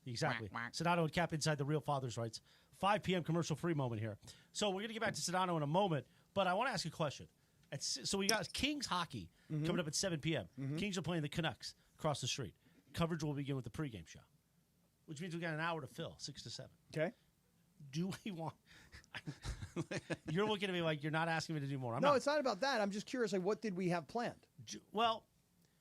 Exactly. Sedano and Kap inside the Real Father's Rights. 5 p.m. commercial-free moment here. So we're going to get back to Sedano in a moment, but I want to ask you a question. So we got Kings hockey coming up at 7 p.m. Kings are playing the Canucks across the street. Coverage will begin with the pregame show, which means we got an hour to fill, 6 to 7. Okay. Do we want... You're looking at me like you're not asking me to do more. No, it's not about that. I'm just curious, like, what did we have planned? Well,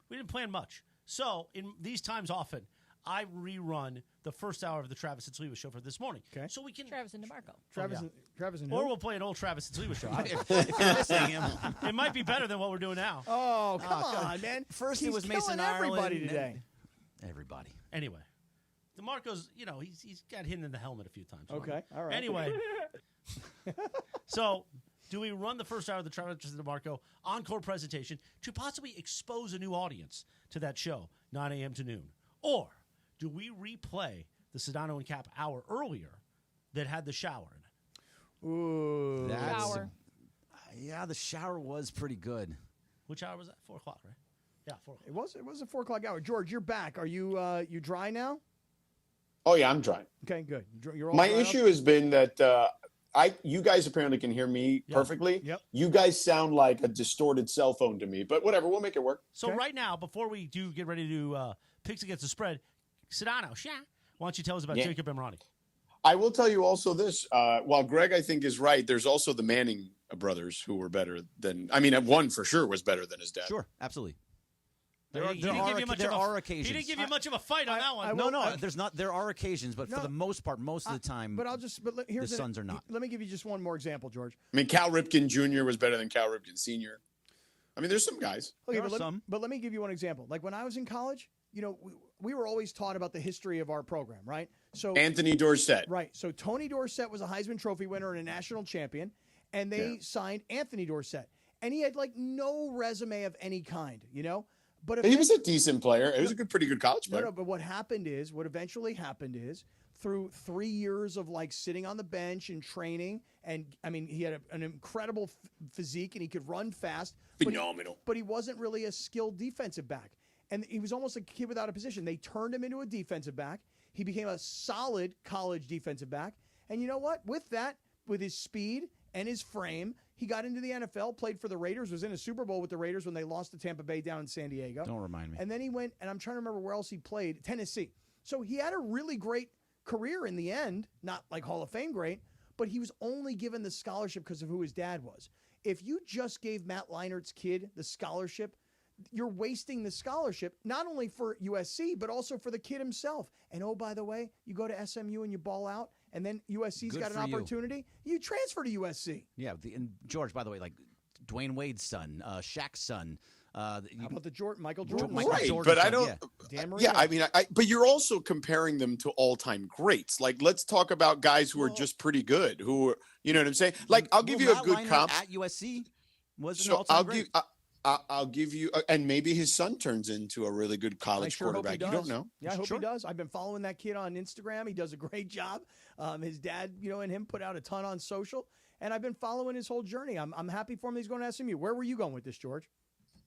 we didn't plan much. So in these times often, I rerun the first hour of the Travis and Sliwa show for this morning. Okay. So we can... Travis and DeMarco. Travis and Or who? we'll play an old Travis and Sliwa show. If you're missing him. It might be better than what we're doing now. Oh, come on, man. First He's it was killing Mason everybody Ireland. today. Everybody. Anyway, DeMarco's, he's got hit in the helmet a few times. Okay, all right. Anyway, so do we run the first hour of the Travis and DeMarco encore presentation to possibly expose a new audience to that show, 9 a.m. to noon? Or do we replay the Sedano and Kap hour earlier that had the shower in it? Ooh. Shower. Yeah, the shower was pretty good. Which hour was that? 4 o'clock, right? Yeah, 4 o'clock. It was a 4 o'clock hour. George, you're back. Are you you dry now? Oh yeah, I'm dry. Okay, good. You're all My dry issue up? has been that you guys apparently can hear me perfectly. Yep. You guys sound like a distorted cell phone to me, but whatever, we'll make it work. So right now, before we do get ready to picks against the spread, Sedano, why don't you tell us about Jacob Emrani? I will tell you also this. While Greg, I think, is right, there's also the Manning brothers who were better than. I mean, one for sure was better than his dad. Sure, absolutely. There are occasions. He didn't give you much of a fight on that one. No, there's not. There are occasions, but for the most part, most of the time, here's the Suns are not. Let me give you just one more example, George. I mean, Cal Ripken Jr. was better than Cal Ripken Sr. I mean, there's some guys. Okay, but let me give you one example. Like when I was in college, we were always taught about the history of our program, right? So Anthony Dorsett. Right. So Tony Dorsett was a Heisman Trophy winner and a national champion, and they signed Anthony Dorsett. And he had like no resume of any kind, But he was a decent player. He was a pretty good college player. No, but what eventually happened is through 3 years of like sitting on the bench and training, and I mean, he had an incredible physique and he could run fast. Phenomenal. But he wasn't really a skilled defensive back. And he was almost a kid without a position. They turned him into a defensive back. He became a solid college defensive back. And you know what? With that, with his speed and his frame, he got into the NFL, played for the Raiders, was in a Super Bowl with the Raiders when they lost to Tampa Bay down in San Diego. Don't remind me. And then he went, and I'm trying to remember where else he played, Tennessee. So he had a really great career in the end, not like Hall of Fame great, but he was only given the scholarship because of who his dad was. If you just gave Matt Leinert's kid the scholarship, you're wasting the scholarship, not only for USC, but also for the kid himself. And oh, by the way, you go to SMU and you ball out, and then USC's Good got an for you. opportunity. You transfer to USC. Yeah, and George, by the way, like Dwayne Wade's son, Shaq's son. How about Michael Jordan? Right, but I don't. Dan Marino. Yeah, I mean, but you're also comparing them to all-time greats. Like, let's talk about guys who are just pretty good. Who are, you know what I'm saying? Like, I'll give you a good comp. At USC was an So all-time great. I'll give you, and maybe his son turns into a really good college quarterback. You don't know. Yeah, I hope he does. I've been following that kid on Instagram. He does a great job. His dad, and him put out a ton on social, and I've been following his whole journey. I'm happy for him that he's going to SMU. Where were you going with this, George?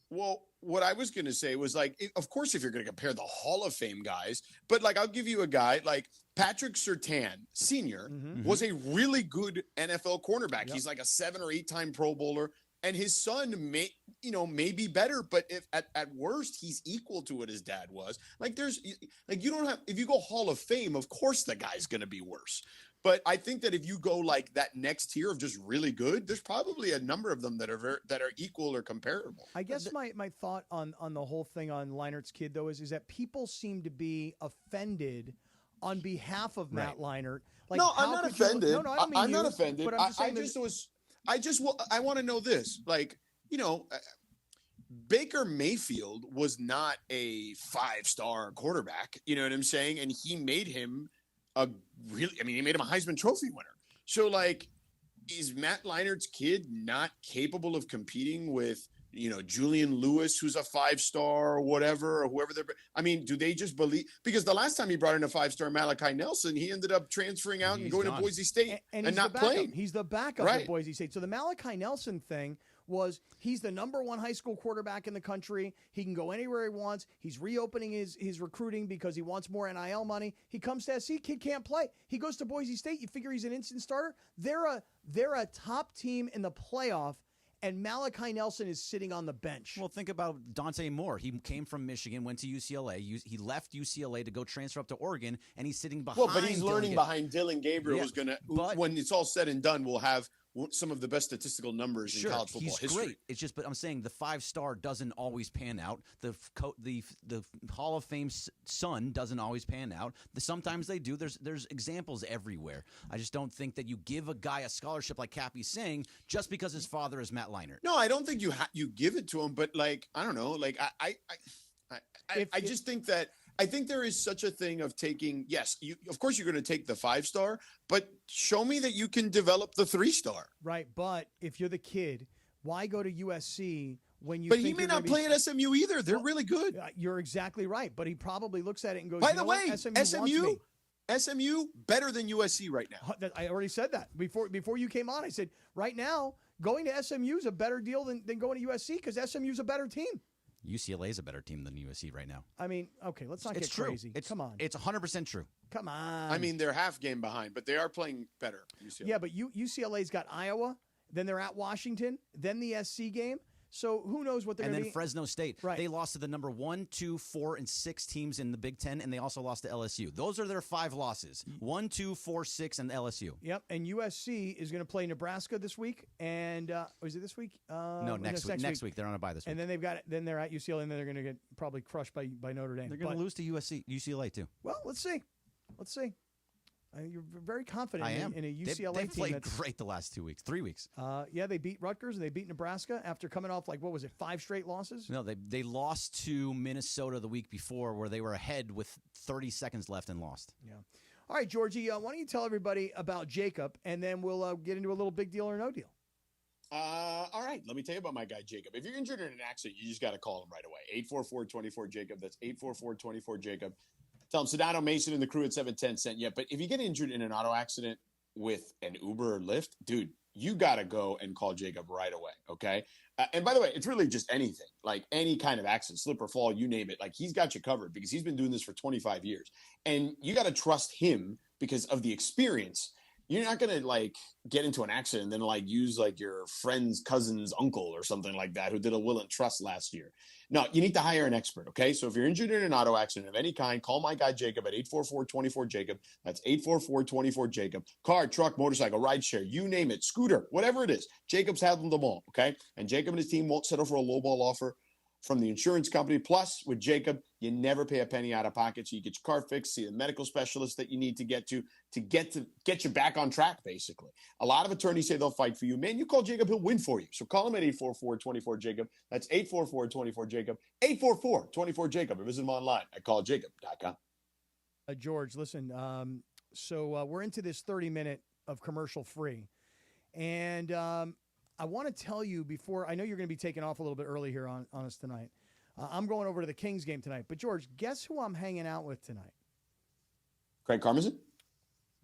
Well, what I was going to say was like, of course, if you're going to compare the Hall of Fame guys, but like, I'll give you a guy like Patrick Surtain Sr. was a really good NFL cornerback. Yep. He's like a 7 or 8 time Pro Bowler. And his son may be better, but if at worst he's equal to what his dad was. Like you don't have, if you go Hall of Fame, of course the guy's going to be worse. But I think that if you go like that next tier of just really good, there's probably a number of them that are equal or comparable. I guess my thought on the whole thing on Leinert's kid though is that people seem to be offended on behalf of Matt Leinart. Like, no, I'm not offended. No, I don't mean I'm not offended. But I'm just saying I want to know this. Like, Baker Mayfield was not a 5-star quarterback. You know what I'm saying? And he made him he made him a Heisman Trophy winner. So, like, is Matt Leinart's kid not capable of competing with, Julian Lewis, who's a 5-star or whatever, or whoever do they just believe? Because the last time he brought in a 5-star, Malachi Nelson, he ended up transferring out and going to Boise State and not playing. He's the backup at Boise State. So the Malachi Nelson thing was he's the number 1 high school quarterback in the country. He can go anywhere he wants. He's reopening his recruiting because he wants more NIL money. He comes to SC, kid can't play. He goes to Boise State. You figure he's an instant starter. They're a top team in the playoff, and Malachi Nelson is sitting on the bench. Well, think about Dante Moore. He came from Michigan, went to UCLA. He left UCLA to go transfer up to Oregon, and he's sitting behind. Well, but he's learning behind Dylan Gabriel, who's going to, when it's all said and done, will have some of the best statistical numbers in college football history. Great. It's just, but I'm saying the 5-star doesn't always pan out. The Hall of Fame son doesn't always pan out. Sometimes they do. There's examples everywhere. I just don't think that you give a guy a scholarship like Cappy's saying just because his father is Matt Leinart. No, I don't think you give it to him, but like, I don't know. Like I just think that. I think there is such a thing of taking, of course you're going to take the 5-star, but show me that you can develop the 3-star. Right, but if you're the kid, why go to USC when you But he may not play at SMU either. They're really good. You're exactly right, but he probably looks at it and goes, by the way, SMU better than USC right now. I already said that. Before you came on, I said, right now, going to SMU is a better deal than going to USC because SMU is a better team. UCLA is a better team than USC right now. I mean, okay, let's not get true. crazy. Come on. It's 100% true. Come on. I mean, they're half game behind, but they are playing better. UCLA. Yeah, but UCLA's got Iowa, then they're at Washington, then the SC game. So who knows what they're going to be. And then Fresno State. Right. They lost to the number 1, 2, 4, and 6 teams in the Big Ten, and they also lost to LSU. Those are their 5 losses. 1, 2, 4, 6, and LSU. Yep, and USC is going to play Nebraska this week. And is it this week? No, next week. Next week. They're on a bye this week. And then they're at UCLA, and then they're going to get probably crushed by Notre Dame. They're going to lose to UCLA, too. Well, let's see. You're very confident I am. in a UCLA They've team. played great the last 2 weeks, 3 weeks. Yeah, they beat Rutgers and they beat Nebraska after coming off 5 straight losses? No, they lost to Minnesota the week before where they were ahead with 30 seconds left and lost. Yeah. All right, Georgie, why don't you tell everybody about Jacob, and then we'll get into a little big deal or no deal. All right, let me tell you about my guy, Jacob. If you're injured in an accident, you just got to call him right away. 844-24-JACOB. That's 844-24-JACOB. Tell them Sedano, Mason, and the crew at 710 sent you. But if you get injured in an auto accident with an Uber or Lyft, dude, you got to go and call Jacob right away, okay? And by the way, it's really just anything, like any kind of accident, slip or fall, you name it. Like, he's got you covered because he's been doing this for 25 years. And you got to trust him because of the experience. You're not going to, get into an accident and then, use, your friend's cousin's uncle or something like that who did a will and trust last year. No, you need to hire an expert, okay? So if you're injured in an auto accident of any kind, call my guy Jacob at 844-24-JACOB. That's 844-24-JACOB. Car, truck, motorcycle, rideshare, you name it, scooter, whatever it is. Jacob's handled them all, okay? And Jacob and his team won't settle for a lowball offer from the insurance company. Plus, with Jacob, you never pay a penny out of pocket. So you get your car fixed, see the medical specialist that you need to get you back on track, basically. A lot of attorneys say they'll fight for you. Man, you call Jacob, he'll win for you. So call him at 844-24-JACOB. That's 844-24-JACOB. 844-24-JACOB. Or visit him online at calljacob.com. George, listen, so we're into this 30-minute of commercial free. And I want to tell you before, I know you're going to be taking off a little bit early here on us tonight. I'm going over to the Kings game tonight. But, George, guess who I'm hanging out with tonight? Craig Karmazin?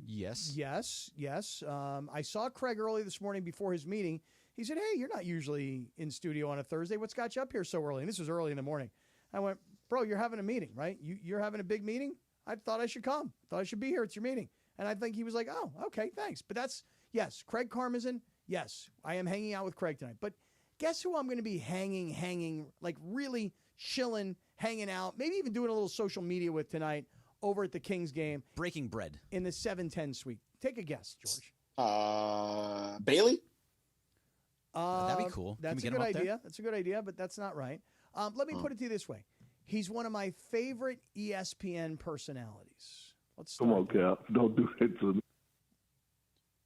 Yes. Yes. I saw Craig early this morning before his meeting. He said, hey, you're not usually in studio on a Thursday. What's got you up here so early? And this was early in the morning. I went, bro, you're having a meeting, right? You're having a big meeting? I thought I should come. Thought I should be here. It's your meeting. And I think he was like, oh, okay, thanks. But yes, Craig Karmazin. Yes, I am hanging out with Craig tonight. But guess who I'm going to be hanging, really chilling, hanging out, maybe even doing a little social media with tonight over at the Kings game. Breaking bread. In the 710 suite. Take a guess, George. Bailey? That'd be cool. That's a good idea. That's a good idea, but that's not right. Let me put it to you this way. He's one of my favorite ESPN personalities. Let's start. Come on, Cap. Don't do that to me.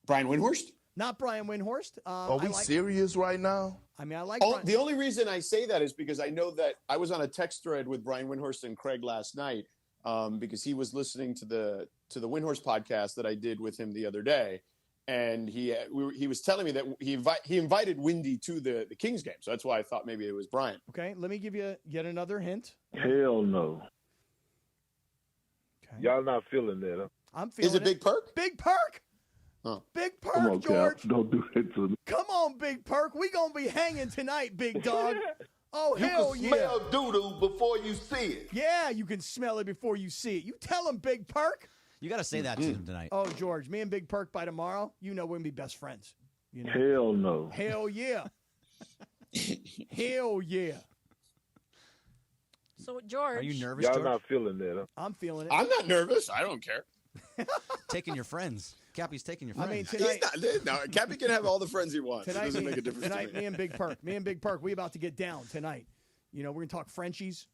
Brian Windhorst? Not Brian Windhorst. Are we serious right now? I mean, I like. Oh, the only reason I say that is because I know that I was on a text thread with Brian Windhorst and Craig last night because he was listening to the Windhorst podcast that I did with him the other day, and he was telling me that he invited Windy to the Kings game, so that's why I thought maybe it was Brian. Okay, let me give you yet another hint. Hell no. Okay. Y'all not feeling that, huh? I'm feeling. Is it Big Perk? Big Perk. Oh. Big Perk, Come on, George. Cap. Don't do that to me. Come on, Big Perk. We gonna be hanging tonight, big dog. Oh, You hell can yeah. smell doo-doo before you see it. Yeah, you can smell it before you see it. You tell him, Big Perk. You got to say that to him tonight. Oh, George, me and Big Perk by tomorrow, you know we're going to be best friends. You know? Hell no. Hell yeah. Hell yeah. So, George. Are you nervous, Y'all George? not feeling that, huh? I'm feeling it. I'm not nervous. I don't care. Taking your friends. Cappy's taking your friends. I mean, tonight, No, Cappy can have all the friends he wants. It tonight, doesn't make a difference tonight to me. me and Big Perk, we about to get down tonight. You know, we're going to talk Frenchies,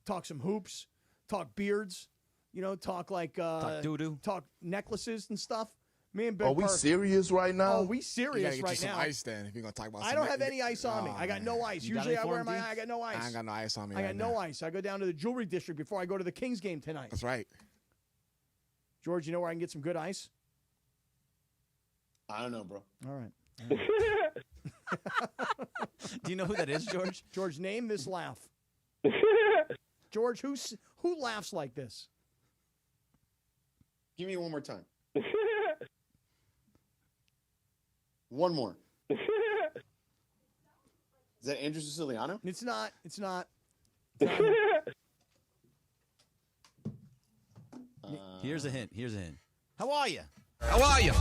talk some hoops, talk beards, you know, talk like talk doo-doo, talk necklaces and stuff. Me and Big Are we Perk. serious right now? Oh, we You serious gotta get right you some now. ice then if you're gonna talk about. I don't have any ice on me. I got no ice. You got Usually any I for wear him, my. D? I got no ice. I ain't got no ice on me. I got right no now. ice. I go down to the jewelry district before I go to the Kings game tonight. That's right. George, you know where I can get some good ice? I don't know, bro. All right. Do you know who that is, George? George, name this laugh. George, who laughs like this? Give me one more time. One more. Is that Andrew Siciliano? It's not. It's not. Here's a hint. How are you? How are you?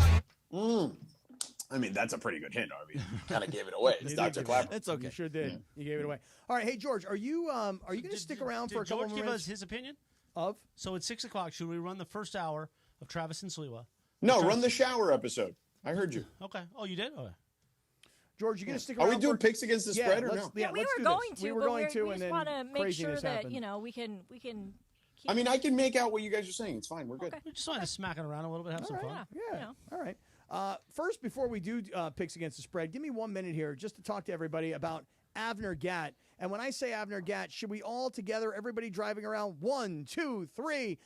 I mean, that's a pretty good hint, Harvey. Kind of gave it away. It's You Dr. did. Clapper. It's okay. You sure did. You gave it away. All right, hey George, are you going to stick around for a couple George more give minutes? us his opinion? Of? So at 6 o'clock, should we run the first hour of Travis and Sliwa? No, run the shower episode. I heard you. Okay. Oh, you did? Okay. George, you going to stick Are around? we doing for... picks against the spread or no? Yeah, we let's were do going this. to. We were but going to, we and just then want to make sure craziness that happened. we can. Keep I mean, I can make out what you guys are saying. It's fine. We're good. We just wanted to smack it around a little bit, have some fun. Yeah. All right. First, before we do picks against the spread, give me 1 minute here just to talk to everybody about Avner Gatt. And when I say Avner Gatt, should we all together, everybody driving around, 1, 2, 3,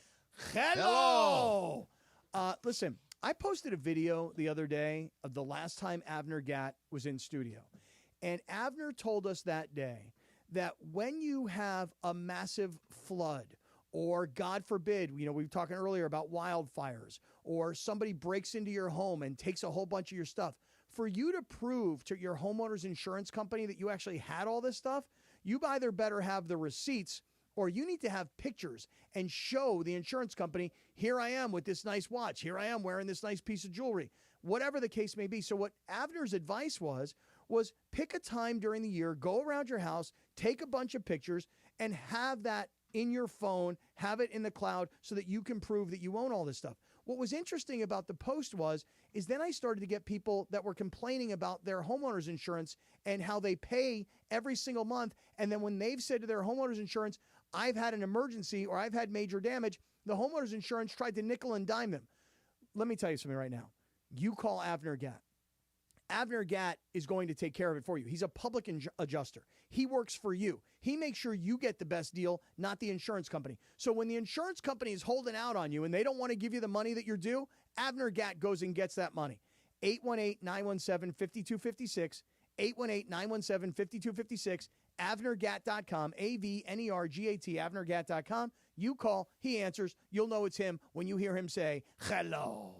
hello! Listen, I posted a video the other day of the last time Avner Gatt was in studio. And Avner told us that day that when you have a massive flood, or God forbid, we were talking earlier about wildfires, or somebody breaks into your home and takes a whole bunch of your stuff, for you to prove to your homeowner's insurance company that you actually had all this stuff, you either better have the receipts or you need to have pictures and show the insurance company, here I am with this nice watch, here I am wearing this nice piece of jewelry, whatever the case may be. So what Avner's advice was pick a time during the year, go around your house, take a bunch of pictures, and have that in your phone, have it in the cloud so that you can prove that you own all this stuff. What was interesting about the post is then I started to get people that were complaining about their homeowner's insurance and how they pay every single month. And then when they've said to their homeowner's insurance, I've had an emergency or I've had major damage, the homeowner's insurance tried to nickel and dime them. Let me tell you something right now. You call Avner Gatt. Avner Gatt is going to take care of it for you. He's a public adjuster. He works for you. He makes sure you get the best deal, not the insurance company. So when the insurance company is holding out on you and they don't want to give you the money that you're due, Avner Gatt goes and gets that money. 818-917-5256, 818-917-5256, avnergatt.com, AVNERGAT, avnergatt.com. You call, he answers. You'll know it's him when you hear him say, hello.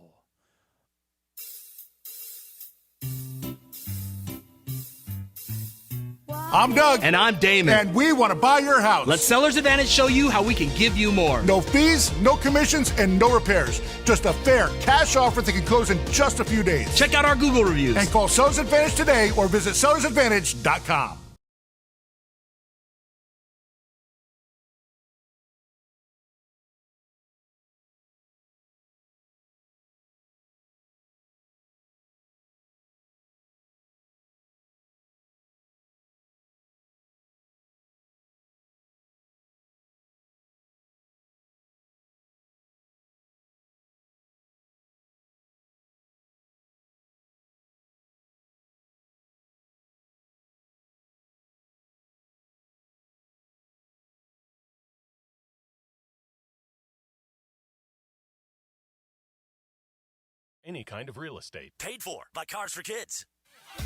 I'm Doug. And I'm Damon. And we want to buy your house. Let Seller's Advantage show you how we can give you more. No fees, no commissions, and no repairs. Just a fair cash offer that can close in just a few days. Check out our Google reviews. And call Seller's Advantage today or visit sellersadvantage.com. any kind of real estate. Paid for by Cars for Kids.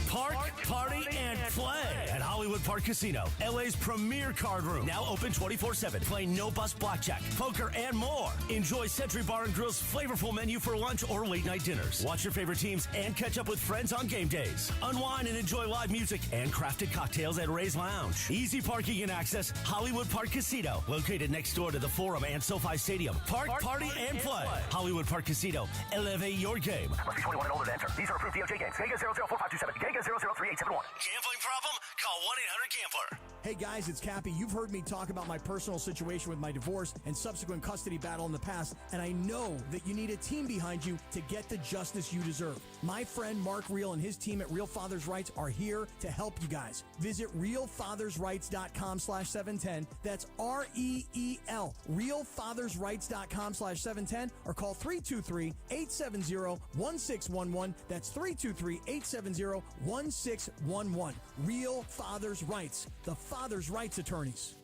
Park, party, and play at Hollywood Park Casino, LA's premier card room. Now open 24/7. Play no-bust blackjack, poker, and more. Enjoy Century Bar and Grill's flavorful menu for lunch or late-night dinners. Watch your favorite teams and catch up with friends on game days. Unwind and enjoy live music and crafted cocktails at Ray's Lounge. Easy parking and access, Hollywood Park Casino, located next door to the Forum and SoFi Stadium. Park, party, and play. Hollywood Park Casino. Elevate your game. Must be 21 and older to enter. These are approved DOJ games. Geico 004527. Geico 003871. Gambling problem? Call 1-800-GAMBLER. Hey guys, it's Cappy. You've heard me talk about my personal situation with my divorce and subsequent custody battle in the past, and I know that you need a team behind you to get the justice you deserve. My friend Mark Reel and his team at Real Fathers Rights are here to help you guys. Visit realfathersrights.com/710. That's REEL. realfathersrights.com/710 or call 323-870-1611. That's 323-870-1611. Real Fathers Rights, the Fathers Rights Attorneys.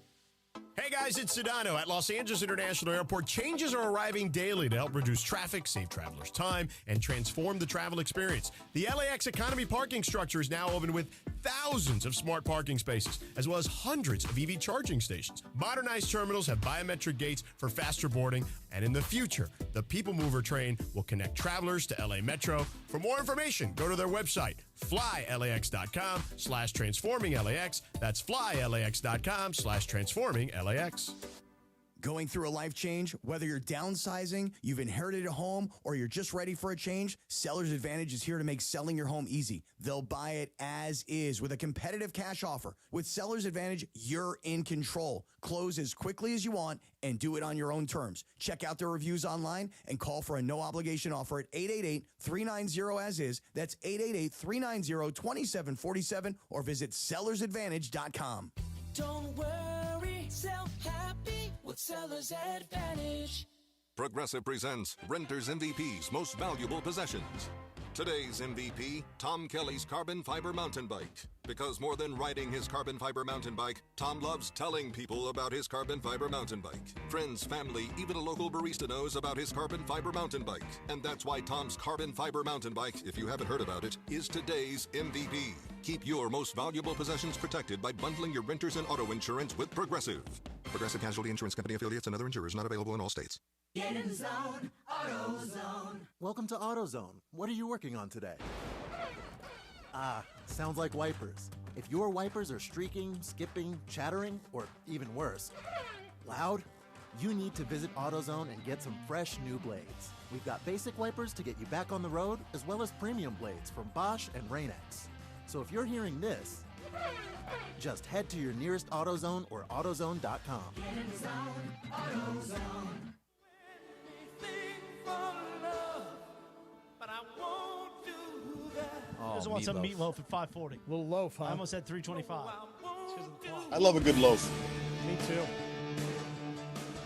Hey guys, it's Sedano at Los Angeles International Airport. Changes are arriving daily to help reduce traffic, save travelers time, and transform the travel experience. The LAX economy parking structure is now open with thousands of smart parking spaces, as well as hundreds of EV charging stations. Modernized terminals have biometric gates for faster boarding, and in the future, the People Mover train will connect travelers to LA Metro. For more information, go to their website, flylax.com/transforminglax. That's flylax.com/transforminglax. Going through a life change, whether you're downsizing, you've inherited a home, or you're just ready for a change, Seller's Advantage is here to make selling your home easy. They'll buy it as is with a competitive cash offer. With Seller's Advantage, you're in control. Close as quickly as you want and do it on your own terms. Check out their reviews online and call for a no-obligation offer at 888-390-AS-IS. That's 888-390-2747 or visit sellersadvantage.com. Don't worry, sell happy with Seller's Advantage. Progressive presents Renter's MVP's Most Valuable Possessions. Today's MVP, Tom Kelly's carbon fiber mountain bike. Because more than riding his carbon fiber mountain bike, Tom loves telling people about his carbon fiber mountain bike. Friends, family, even a local barista knows about his carbon fiber mountain bike. And that's why Tom's carbon fiber mountain bike, if you haven't heard about it, is today's MVP. Keep your most valuable possessions protected by bundling your renters and auto insurance with Progressive. Progressive Casualty Insurance Company affiliates and other insurers not available in all states. Get in the zone, AutoZone. Welcome to AutoZone. What are you working on today? Sounds like wipers. If your wipers are streaking, skipping, chattering, or even worse, loud, you need to visit AutoZone and get some fresh new blades. We've got basic wipers to get you back on the road, as well as premium blades from Bosch and Rain-X. So if you're hearing this, just head to your nearest AutoZone or AutoZone.com. Get in the zone, AutoZone. I just want some meatloaf at 5:40. Little loaf, huh? I almost said 3:25. I love a good loaf. Me too.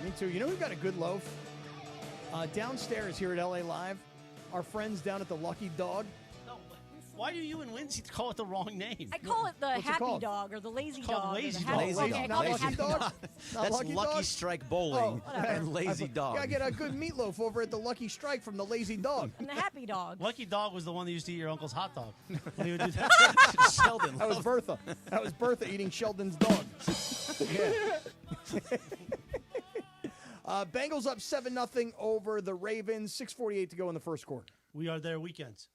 Me too. You know who got a good loaf? Downstairs here at LA Live, our friends down at the Lucky Dog. Why do you and Lindsay call it the wrong name? I call it the What's it happy called? dog or the lazy called dog. or the lazy happy dog. Lazy Okay, dog. I call it Lazy happy dog? dog. Not That's Lucky Lucky Dog? Strike Bowling and Lazy Dog. I get a good meatloaf over at the Lucky Strike from the Lazy Dog. And the happy dog. Lucky Dog was the one that used to eat your uncle's hot dog. When he would do that. Sheldon. That was Bertha. That was Bertha eating Sheldon's dog. Yeah. Bengals up 7-0 over the Ravens. 6:48 to go in the first quarter. We are there weekends.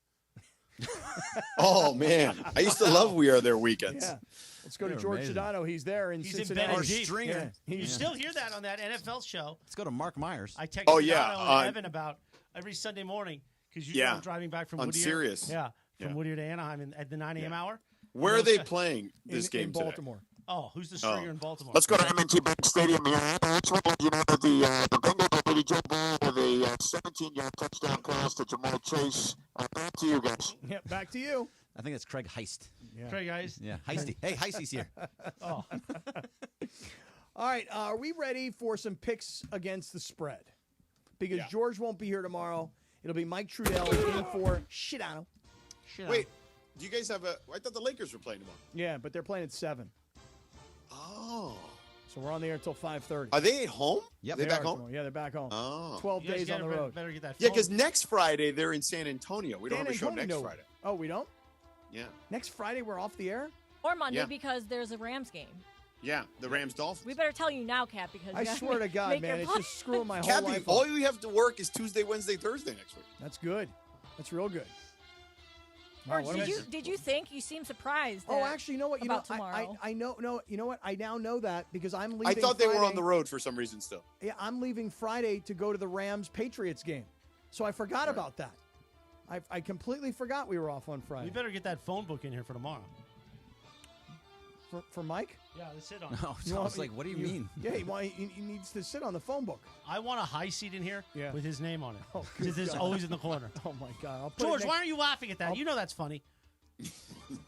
Oh, man. I used to love We Are There Weekends. Yeah. Let's go to They're George amazing. Sedano. He's there in He's Cincinnati. embedded deep. Stringer. You still hear that on that NFL show. Let's go to Mark Myers. I text Oh, Sedano yeah, and Evan about every Sunday morning because usually I'm driving back from on Whittier. Sirius. Yeah, from Yeah. Whittier to Anaheim at the 9 a.m. hour. Where are they playing this game in today? Baltimore. Oh, who's the stringer in Baltimore? Let's go to M&T Bank Stadium. You know, the Bengals already jumped ball with a 17-yard touchdown pass to Jamal Chase. Back to you guys. Yeah, back to you. I think it's Craig Heist. Yeah. Craig, guys. Yeah, Heisty. Hey, Heisty's here. Oh. All right, are we ready for some picks against the spread? Because George won't be here tomorrow. It'll be Mike Trudell in for Sedano. Wait, do you guys have I thought the Lakers were playing tomorrow. Yeah, but they're playing at 7. Oh. So So we're on the air until 5:30. Are they at home? Yep. They They back are home? tomorrow. Yeah, they're back home. Oh. 12 You guys days on the road. Better get that. Yeah, phone. because next Friday they're in San Antonio. We don't have a show next Friday. Oh, we don't? Yeah. Next Friday we're off the air? Or Monday Yeah. because there's a Rams game. Yeah, the Rams Dolphins. We better tell you now, Cap, because I you gotta swear to God, make man, your it's plans. just screwing my whole Cappy, life all up. you have to work is Tuesday, Wednesday, Thursday next week. That's good. That's real good. George, Wow, what am I- did you think? You seem surprised. Oh, that- actually, you know what? You about know, tomorrow. I know. No, you know what? I now know that because I'm leaving. I thought they were on Friday- the road for some reason still. Yeah, I'm leaving Friday to go to the Rams Patriots game, so I forgot about that. I completely forgot we were off on Friday. We better get that phone book in here for tomorrow. For Mike? Yeah, let's sit on it. No, I was like, what do you mean? Yeah, he needs to sit on the phone book. I want a high seat in here Yeah. with his name on it. Oh, Because good it's God. always in the corner. Oh my God! I'll put George, it next, why aren't you laughing at that? You know that's funny.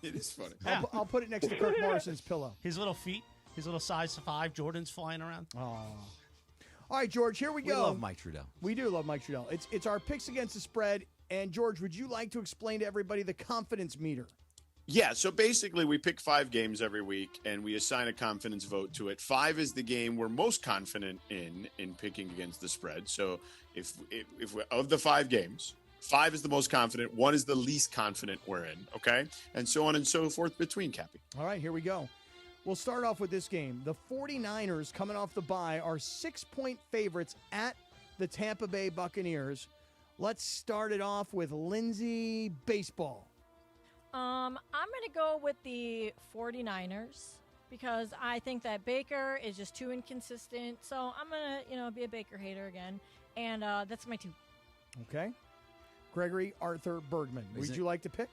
It is funny. Yeah. I'll put it next to Kirk Morrison's pillow. His little feet, his little size 5 Jordans flying around. Oh. All right, George. Here we We go. love Mike Trudell. We do love Mike Trudell. It's our picks against the spread. And George, would you like to explain to everybody the confidence meter? Yeah, so basically we pick 5 games every week and we assign a confidence vote to it. 5 is the game we're most confident in picking against the spread. So if we're, of the 5 games, 5 is the most confident, 1 is the least confident we're in, okay? And so on and so forth between, Cappy. All right, here we go. We'll start off with this game. The 49ers, coming off the bye, are 6-point favorites at the Tampa Bay Buccaneers. Let's start it off with Lindsay Baseball. I'm going to go with the 49ers because I think that Baker is just too inconsistent. So I'm going to, be a Baker hater again. And that's my 2. Okay. Gregory Arthur Bergman. Is Would it- you like to pick?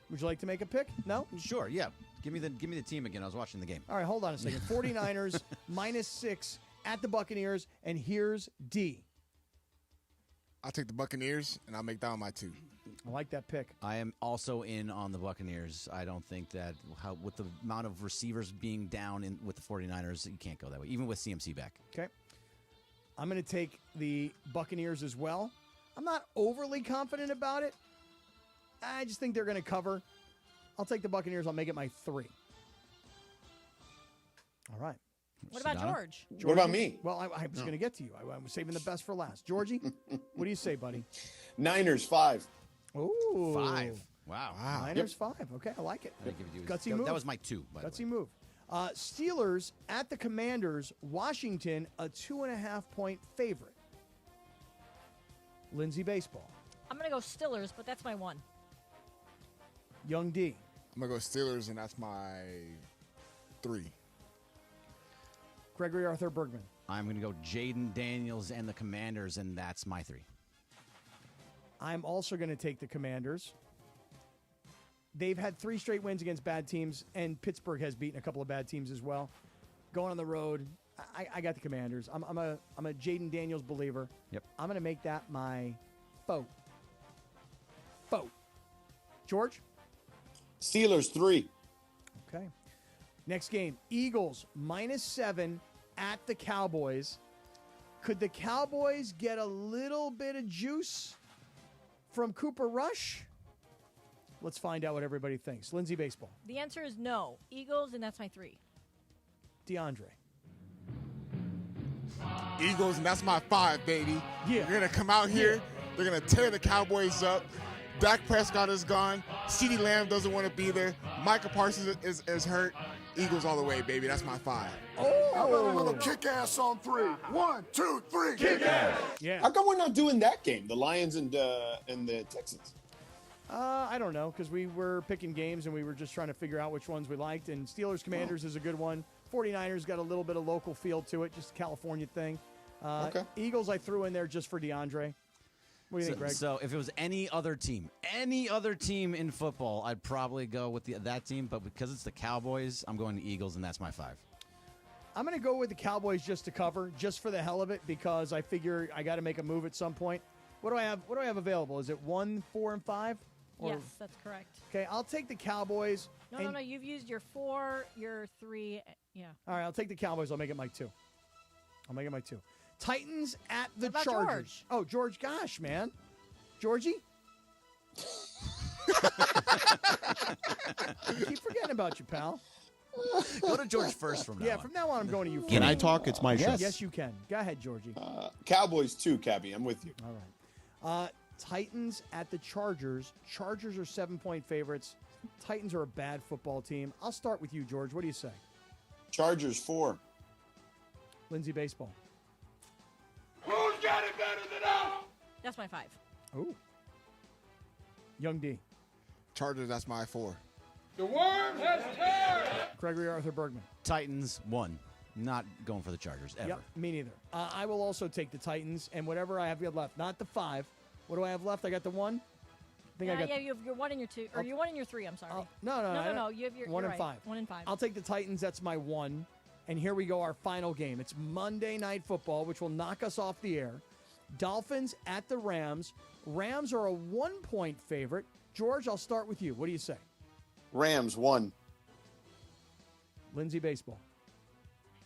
Would you like to make a pick? No? Sure, yeah. Give me the team again. I was watching the game. All right, hold on a second. 49ers -6 at the Buccaneers, and here's D. I'll take the Buccaneers, and I'll make that one my 2. I like that pick. I am also in on the Buccaneers. I don't think that with the amount of receivers being down with the 49ers, you can't go that way, even with CMC back. Okay. I'm going to take the Buccaneers as well. I'm not overly confident about it. I just think they're going to cover. I'll take the Buccaneers. I'll make it my 3. All right. What about George? What about me? Well, I was going to get to you. I was saving the best for last. Georgie, what do you say, buddy? Niners 5. Ooh. 5. Wow. Niners 5. Okay, I like it. Gutsy move. That was my 2, by the way. Gutsy move. Steelers at the Commanders. Washington, a 2.5-point favorite. Lindsay Baseball. I'm going to go Stillers, but that's my 1. Young D. I'm going to go Steelers, and that's my 3. Gregory Arthur Bergman. I'm going to go Jaden Daniels and the Commanders, and that's my 3. I'm also going to take the Commanders. They've had 3 straight wins against bad teams, and Pittsburgh has beaten a couple of bad teams as well. Going on the road, I got the Commanders. I'm a Jaden Daniels believer. Yep. I'm going to make that my vote. George? Steelers 3. Okay. Next game, Eagles -7 at the Cowboys. Could the Cowboys get a little bit of juice from Cooper Rush? Let's find out what everybody thinks. Lindsay Baseball. The answer is no. Eagles, and that's my 3. DeAndre. Eagles, and that's my 5, baby. Yeah. They're going to come out here. They're going to tear the Cowboys up. Dak Prescott is gone. CeeDee Lamb doesn't want to be there. Micah Parsons is hurt. Eagles all the way, baby. That's my 5. How about a little kick ass on 3? 1, 2, 3. Kick ass. Yeah. How come we're not doing that game? The Lions and the Texans. I don't know, because we were picking games and we were just trying to figure out which ones we liked. And Steelers Commanders is a good one. 49ers got a little bit of local feel to it, just a California thing. Okay. Eagles I threw in there just for DeAndre. What do you think, Greg? So if it was any other team in football, I'd probably go with that team. But because it's the Cowboys, I'm going to Eagles, and that's my 5. I'm going to go with the Cowboys just to cover, just for the hell of it, because I figure I got to make a move at some point. What do I have available? Is it 1, 4, and 5? Yes, that's correct. Okay, I'll take the Cowboys. No. You've used your 4, your 3. Yeah. All right, I'll take the Cowboys. I'll make it my 2. Titans at the What about Chargers. George? Oh, George, gosh, man. Georgie? I keep forgetting about you, pal. Go to George first from now Yeah, on. from now on, I'm going to you first. Can I talk? It's my show. Yes, you can. Go ahead, Georgie. Cowboys too, Cabby. I'm with you. All right. Titans at the Chargers. Chargers are 7-point favorites. Titans are a bad football team. I'll start with you, George. What do you say? Chargers 4. Lindsay, baseball. Who's got it better than us? That's my 5. Ooh. Young D. Chargers, that's my 4. The worm has turned. Gregory Arthur Bergman. Titans 1. Not going for the Chargers ever. Yep, me neither. I will also take the Titans and whatever I have left. Not the 5. What do I have left? I got the 1. I think I got. Yeah, you have your 1 and your 2, or your 1 and your 3. I'm sorry. No. You have your 1 you're and right. 5. 1 and 5. I'll take the Titans. That's my 1. And here we go, our final game. It's Monday Night Football, which will knock us off the air. Dolphins at the Rams. Rams are a 1-point favorite. George, I'll start with you. What do you say? Rams 1. Lindsay, baseball.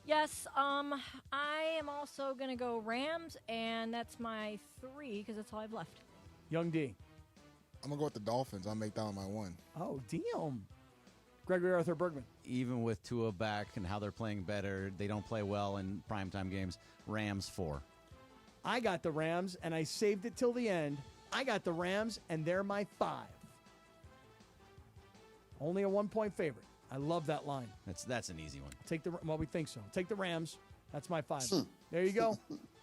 Yes, I am also going to go Rams, and that's my 3 because that's all I've left. Young D. I'm going to go with the Dolphins. I'll make that one my 1. Oh, damn. Gregory Arthur Bergman. Even with Tua back and how they're playing better, they don't play well in primetime games. Rams 4. I got the Rams, and I saved it till the end. I got the Rams, and they're my 5. Only a 1-point favorite. I love that line. That's an easy one. We think so. Take the Rams. That's my 5. There you go.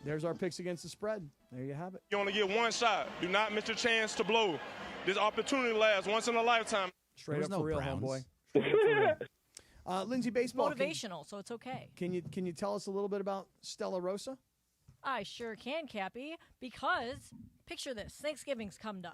There's our picks against the spread. There you have it. You only get one shot. Do not miss your chance to blow. This opportunity lasts once in a lifetime. Straight up for real, homeboy. Straight up for real. Lindsay, baseball. Motivational, so it's okay. Can you tell us a little bit about Stella Rosa? I sure can, Cappy, because picture this. Thanksgiving's coming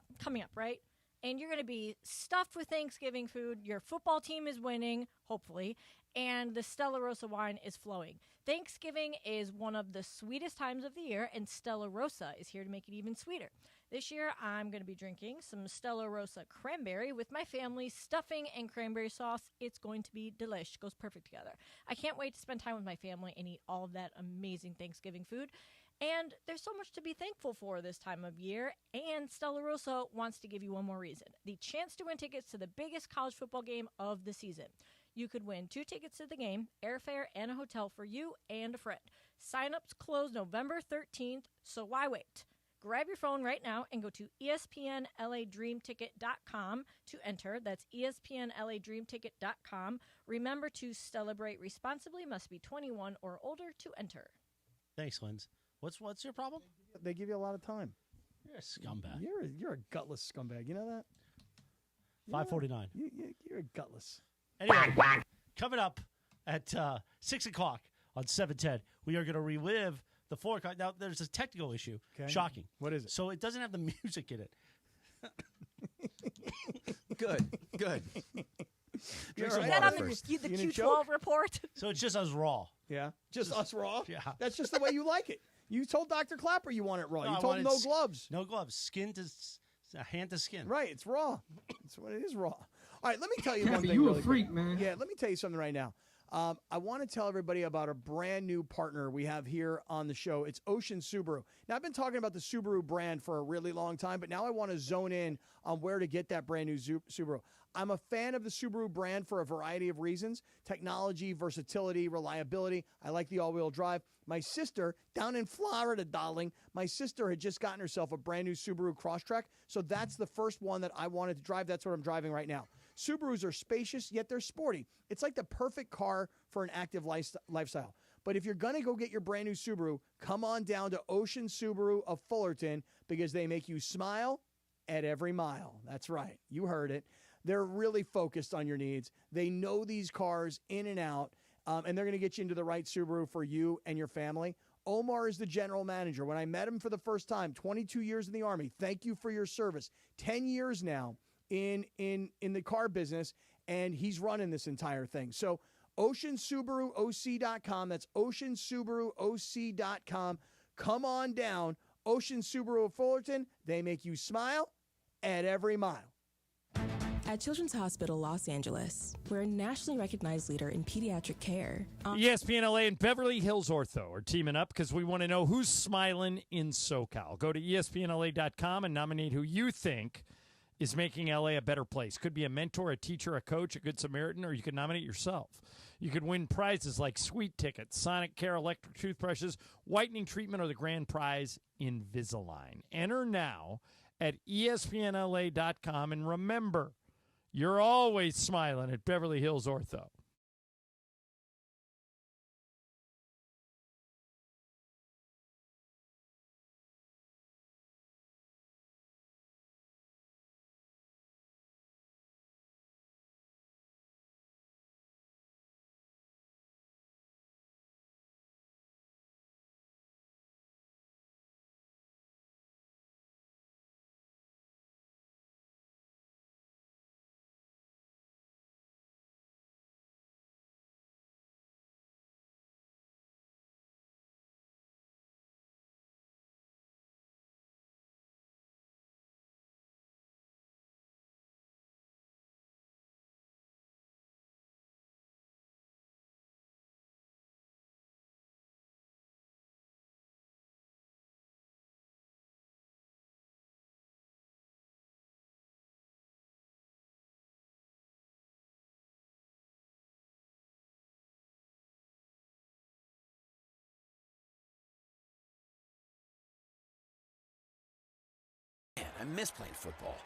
up, right? And you're going to be stuffed with Thanksgiving food. Your football team is winning, hopefully, and the Stella Rosa wine is flowing. Thanksgiving is one of the sweetest times of the year, and Stella Rosa is here to make it even sweeter. This year, I'm going to be drinking some Stella Rosa cranberry with my family, stuffing and cranberry sauce. It's going to be delish. Goes perfect together. I can't wait to spend time with my family and eat all of that amazing Thanksgiving food. And there's so much to be thankful for this time of year, and Stella Rosa wants to give you one more reason. The chance to win tickets to the biggest college football game of the season. You could win 2 tickets to the game, airfare, and a hotel for you and a friend. Sign-ups close November 13th, so why wait? Grab your phone right now and go to ESPNLADreamTicket.com to enter. That's ESPNLADreamTicket.com. Remember to celebrate responsibly. Must be 21 or older to enter. Thanks, Linz. What's your problem? They give you a lot of time. You're a scumbag. You're a gutless scumbag. You know that? 5:49. You're a gutless. Anyway, coming up at 6 o'clock on 710, we are going to relive the 4 o'clock. Now, there's a technical issue. Okay. Shocking. What is it? So it doesn't have the music in it. Good. Is that on the Q12 report? So it's just us raw. Yeah. Just us raw? Yeah. That's just the way you like it. You told Dr. Clapper you want it raw. No, you I told him wanted no gloves. No gloves. Skin to hand to skin. Right. It's raw. That's what it is, raw. All right. Let me tell you one Cappy, thing. you really a freak, quick. man. Yeah. Let me tell you something right now. I want to tell everybody about a brand new partner we have here on the show. It's Ocean Subaru. Now, I've been talking about the Subaru brand for a really long time, but now I want to zone in on where to get that brand new Subaru. I'm a fan of the Subaru brand for a variety of reasons: technology, versatility, reliability. I like the all-wheel drive. My sister, down in Florida, darling, my sister had just gotten herself a brand new Subaru Crosstrek, so that's the first one that I wanted to drive. That's what I'm driving right now. Subarus are spacious, yet they're sporty. It's like the perfect car for an active lifestyle. But if you're going to go get your brand new Subaru, come on down to Ocean Subaru of Fullerton, because they make you smile at every mile. That's right. You heard it. They're really focused on your needs. They know these cars in and out, and they're going to get you into the right Subaru for you and your family. Omar is the general manager. When I met him for the first time, 22 years in the Army, thank you for your service. 10 years now in the car business, and he's running this entire thing. So OceanSubaruOC.com. That's OceanSubaruOC.com. Come on down. Ocean Subaru of Fullerton. They make you smile at every mile. At Children's Hospital Los Angeles, we're a nationally recognized leader in pediatric care. ESPN LA and Beverly Hills Ortho are teaming up because we want to know who's smiling in SoCal. Go to ESPNLA.com and nominate who you think is making LA a better place. Could be a mentor, a teacher, a coach, a good Samaritan, or you could nominate yourself. You could win prizes like sweet tickets, Sonic Care electric toothbrushes, whitening treatment, or the grand prize, Invisalign. Enter now at ESPNLA.com, and remember, you're always smiling at Beverly Hills Ortho. I miss playing football.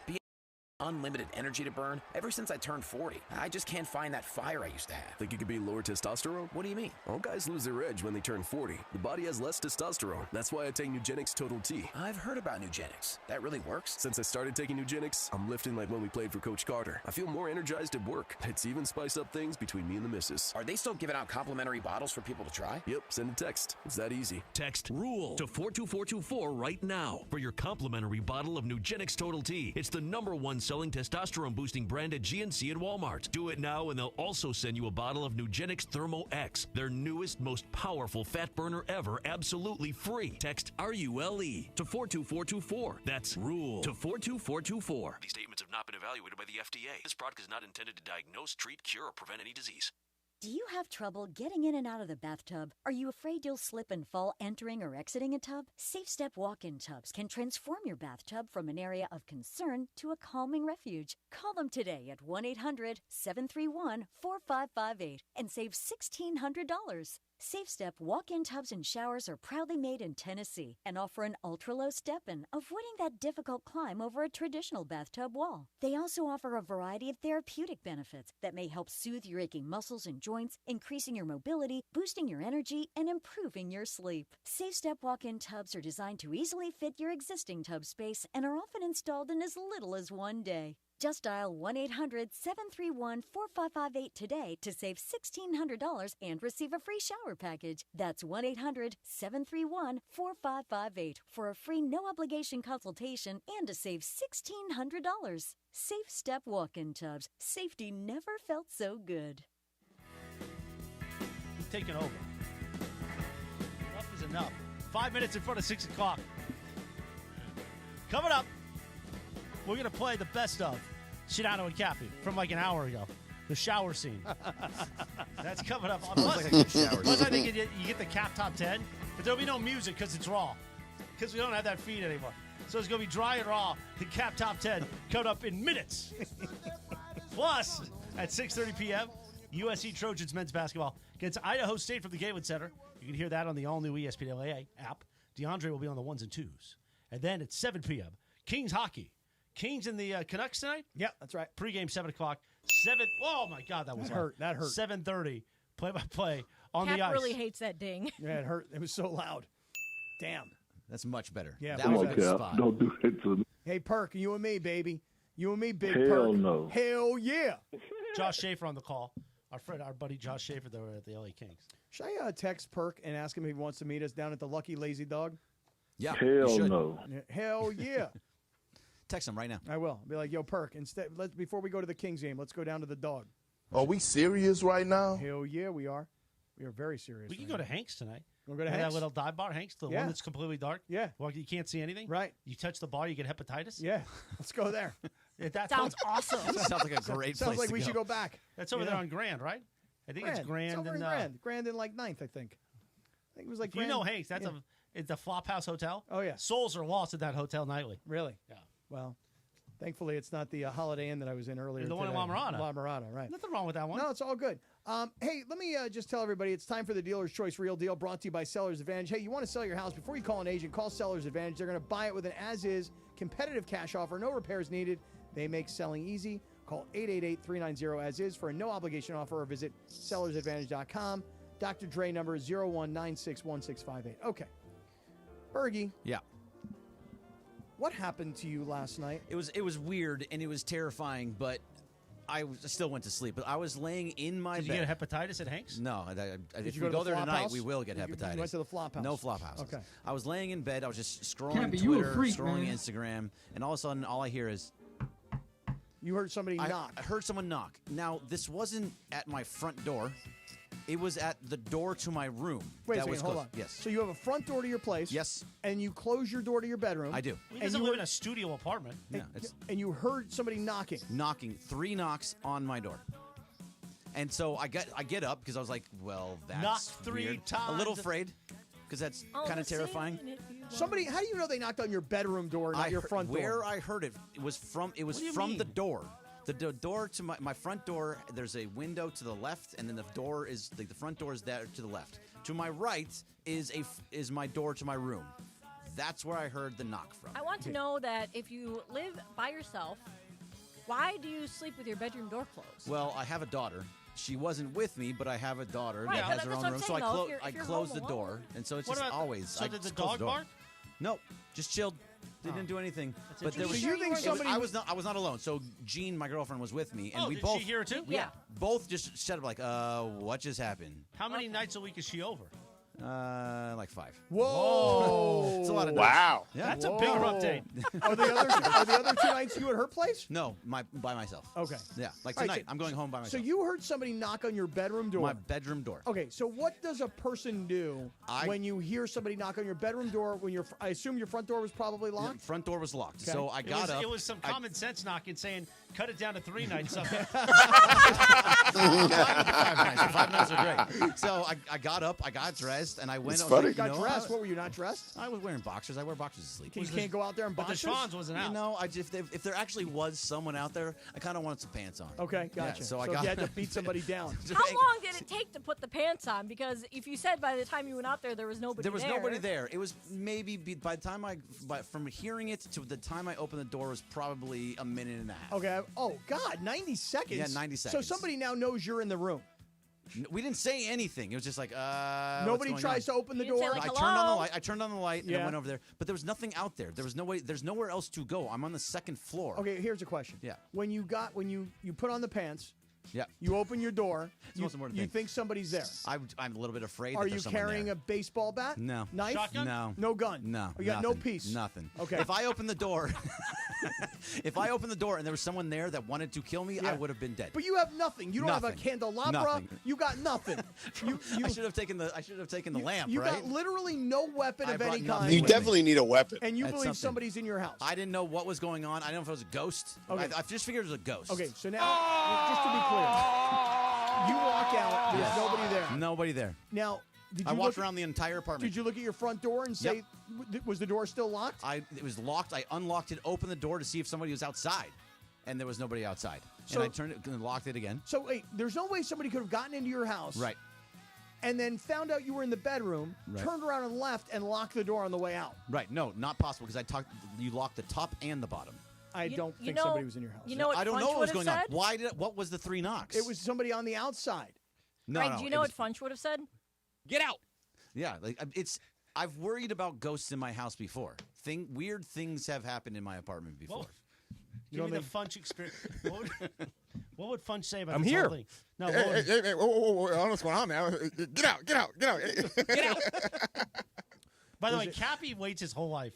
Unlimited energy to burn ever since I turned 40. I just can't find that fire I used to have. Think it could be lower testosterone? What do you mean? All guys lose their edge when they turn 40. The body has less testosterone. That's why I take Nugenix Total T. I've heard about Nugenix. That really works? Since I started taking Nugenix, I'm lifting like when we played for Coach Carter. I feel more energized at work. It's even spiced up things between me and the missus. Are they still giving out complimentary bottles for people to try? Yep, send a text. It's that easy. Text RULE to 42424 right now for your complimentary bottle of Nugenix Total T. It's the #1 selling testosterone boosting brand at GNC and Walmart. Do it now and they'll also send you a bottle of Nugenix Thermo X, their newest, most powerful fat burner ever, absolutely free. Text RULE to 42424. That's RULE to 42424. These statements have not been evaluated by the FDA. This product is not intended to diagnose, treat, cure, or prevent any disease. Do you have trouble getting in and out of the bathtub? Are you afraid you'll slip and fall entering or exiting a tub? Safe Step walk-in tubs can transform your bathtub from an area of concern to a calming refuge. Call them today at 1-800-731-4558 and save $1,600. Safe Step walk-in tubs and showers are proudly made in Tennessee and offer an ultra-low step-in, avoiding that difficult climb over a traditional bathtub wall. They also offer a variety of therapeutic benefits that may help soothe your aching muscles and joints, increasing your mobility, boosting your energy, and improving your sleep. Safe Step walk-in tubs are designed to easily fit your existing tub space and are often installed in as little as one day. Just dial 1-800-731-4558 today to save $1,600 and receive a free shower package. That's 1-800-731-4558 for a free no-obligation consultation and to save $1,600. Safe Step walk-in tubs. Safety never felt so good. Taking over. Enough is enough. 5 minutes in front of 6 o'clock. Coming up, we're going to play the best of Sedano and Cappy from like an hour ago. The shower scene. That's coming up. Plus, I think you get the Cap Top 10, but there'll be no music because it's raw. Because we don't have that feed anymore. So it's going to be dry and raw. The Cap Top 10 coming up in minutes. Plus, at 6:30 p.m., USC Trojans men's basketball against Idaho State from the Gateway Center. You can hear that on the all-new ESPN LA app. DeAndre will be on the ones and twos. And then at 7 p.m., Kings hockey. Kings and the Canucks tonight? Yeah, that's right. Pre-game, 7 o'clock. Oh, my God, that was hurt. That hurt. 7:30, play-by-play on Cap the ice. really hates that ding. Yeah, it hurt. It was so loud. Damn. That's much better. Yeah, that was a good spot. Don't do it to me. Hey, Perk, you and me, baby. You and me, big Hell Perk. no. Hell yeah. Josh Schaefer on the call. Our buddy Josh Schaefer there at the LA Kings. Should I text Perk and ask him if he wants to meet us down at the Lucky Lazy Dog? Yeah. Hell no. Yeah, hell yeah. Text him right now. I will. I'll be like, yo, Perk, before we go to the Kings game, let's go down to the Dog. Are we serious right now? Hell yeah, we are. We are very serious. We can go to Hank's tonight. We'll go to That Hank's? little dive bar, Hank's, the Yeah. one that's completely dark. Yeah. Well, you can't see anything. Right. You touch the bar, you get hepatitis. Yeah. Let's go there. That Sounds awesome. Sounds like a great Sounds place like to we go. should go back. That's over You there know? on Grand, right? I think Grand. it's Grand. It's over in and, Grand. Grand in like 9th, I think. I think it was like If you Grand. know Hank's, that's yeah. it's a flop house hotel. Oh, yeah. Souls are lost at that hotel nightly. Really? Yeah. Well, Thankfully, it's not the Holiday Inn that I was in earlier. The one in La Mirada. La Mirada, right. Nothing wrong with that one. No, it's all good. Hey, let me just tell everybody it's time for the Dealer's Choice Real Deal brought to you by Sellers Advantage. Hey, you want to sell your house? Before you call an agent, call Sellers Advantage. They're going to buy it with an as-is competitive cash offer. No repairs needed. They make selling easy. Call 888-390-AS-IS for a no-obligation offer or visit sellersadvantage.com. Dr. Dre number is 01961658. Okay. Bergie. Yeah. What happened to you last night? It was weird and it was terrifying, but I still went to sleep. But I was laying in my Did bed. you get hepatitis at Hank's? No. If you we go to go the there flop tonight, house? we will get hepatitis. You went to the flop house? No flop house. Okay. I was laying in bed. I was just scrolling Cappy, you a Twitter, freak, scrolling man. Instagram, and all of a sudden, all I hear is You heard somebody knock. I heard someone knock. Now, this wasn't at my front door. It was at the door to my room. Wait a that second, was hold closed. on. Yes. So you have a front door to your place. Yes. And you close your door to your bedroom. I do. He doesn't live in a studio apartment. Yeah, it's And you heard somebody knocking. knocking. 3 knocks on my door. And so I get up because I was like, well, that's Knock 3 weird. times. A little afraid because that's kind of terrifying. Somebody, how do you know they knocked on your bedroom door, not your front door? Where I heard it was from. It was What do you from mean? the door. The door to my front door. There's a window to the left, and then the door is the front door is there to the left. To my right is my door to my room. That's where I heard the knock from. I want to know that if you live by yourself, why do you sleep with your bedroom door closed? Well, I have a daughter. She wasn't with me, but I have a daughter Right, that but has her that's own what I'm room. So saying, I, though, if I you're closed home the alone. door, and so it's What just about- always. so I did the just closed dog door. bark? No, just chilled. They didn't do anything. But there So was. you think somebody? I was not alone. So Jean, my girlfriend, was with me, and Oh, we did both. she hear it too? Yeah. Both just said like, what just happened? How many nights a week is she over? Like 5. Whoa! It's a lot of Wow. Yeah. That's a bigger update. Are the other 2 nights you at her place? No, by myself. Okay. Yeah, like All right, tonight. so- I'm going home by myself. So you heard somebody knock on your bedroom door. My bedroom door. Okay, so what does a person do when you hear somebody knock on your bedroom door? When I assume your front door was probably The locked. front door was locked. Okay. So I got up. It was some common sense knocking saying, cut it down to 3 nights. 5 nights. 5 nights are great. So I got up, I got dressed, and I went. It's I was funny. like, You got dressed. What were you not dressed? I was wearing boxers. I wear boxers to sleep. You can't go out there in But the boxers. Schwann's wasn't out. You know, if there actually was someone out there, I kind of wanted some pants on. Okay, gotcha. Yeah, so I you got had to beat somebody down. How long did it take to put the pants on? Because if you said by the time you went out there was nobody There was there. nobody there. It was maybe by the time from hearing it to the time I opened the door was probably a minute and a half. Okay. Oh God, 90 seconds. Yeah, 90 So seconds. somebody now knows you're in the room. We didn't say anything. It was just like Nobody tries to open the You didn't say, door. like, I turned on the hello? light. I turned on the light and Yeah. I went over there, but there was nothing out there. There was no way. There's nowhere else to go. I'm on the second floor. Okay, here's a question. Yeah. When you put on the pants, Yeah. you open your door. the most important you thing. think somebody's there. I'm a little bit afraid. Are that you there's someone carrying there. a baseball bat? No. Knife? Shotgun? No. No gun? No. Oh, you got no nothing. piece? Nothing. Okay. If I opened the door, if I opened the door and there was someone there that wanted to kill me, Yeah. I would have been dead. But you have nothing. You don't have a Nothing. candelabra. Nothing. You got nothing. I should have taken the lamp. You right? got literally no weapon I of brought any nothing kind. You with me. definitely need a weapon. And you That's believe something. somebody's in your house. I didn't know what was going on. I didn't know if it was a ghost. Okay. I just figured it was a ghost. Okay, so now, just to be clear, you walk out, there's Yes. nobody there. Nobody there. Now, did you I walked look around the entire apartment. Did you look at your front door and say, was the door still locked? It was locked. I unlocked it, opened the door to see if somebody was outside, and there was nobody outside. So- and I turned it and locked it again. So wait, there's no way somebody could have gotten into your house, Right. and then found out you were in the bedroom, Right. turned around and left, and locked the door on the way out. Right. No, not possible because you locked the top and the bottom. I don't you think know- somebody was in your house. You know what I don't Funch know what was would going have on. said? What was the 3 knocks? It was somebody on the outside. no, Right, no. do you it know was- what Funch would have said? Get out. Yeah, like I've worried about ghosts in my house before. Weird things have happened in my apartment before. Well, give me the Funch experience. What would Funch say about I'm this here. whole thing? No, Hey, what would- hey, whoa, I don't know what's going on now. Get out. Get out. By the way, Cappy waits his whole life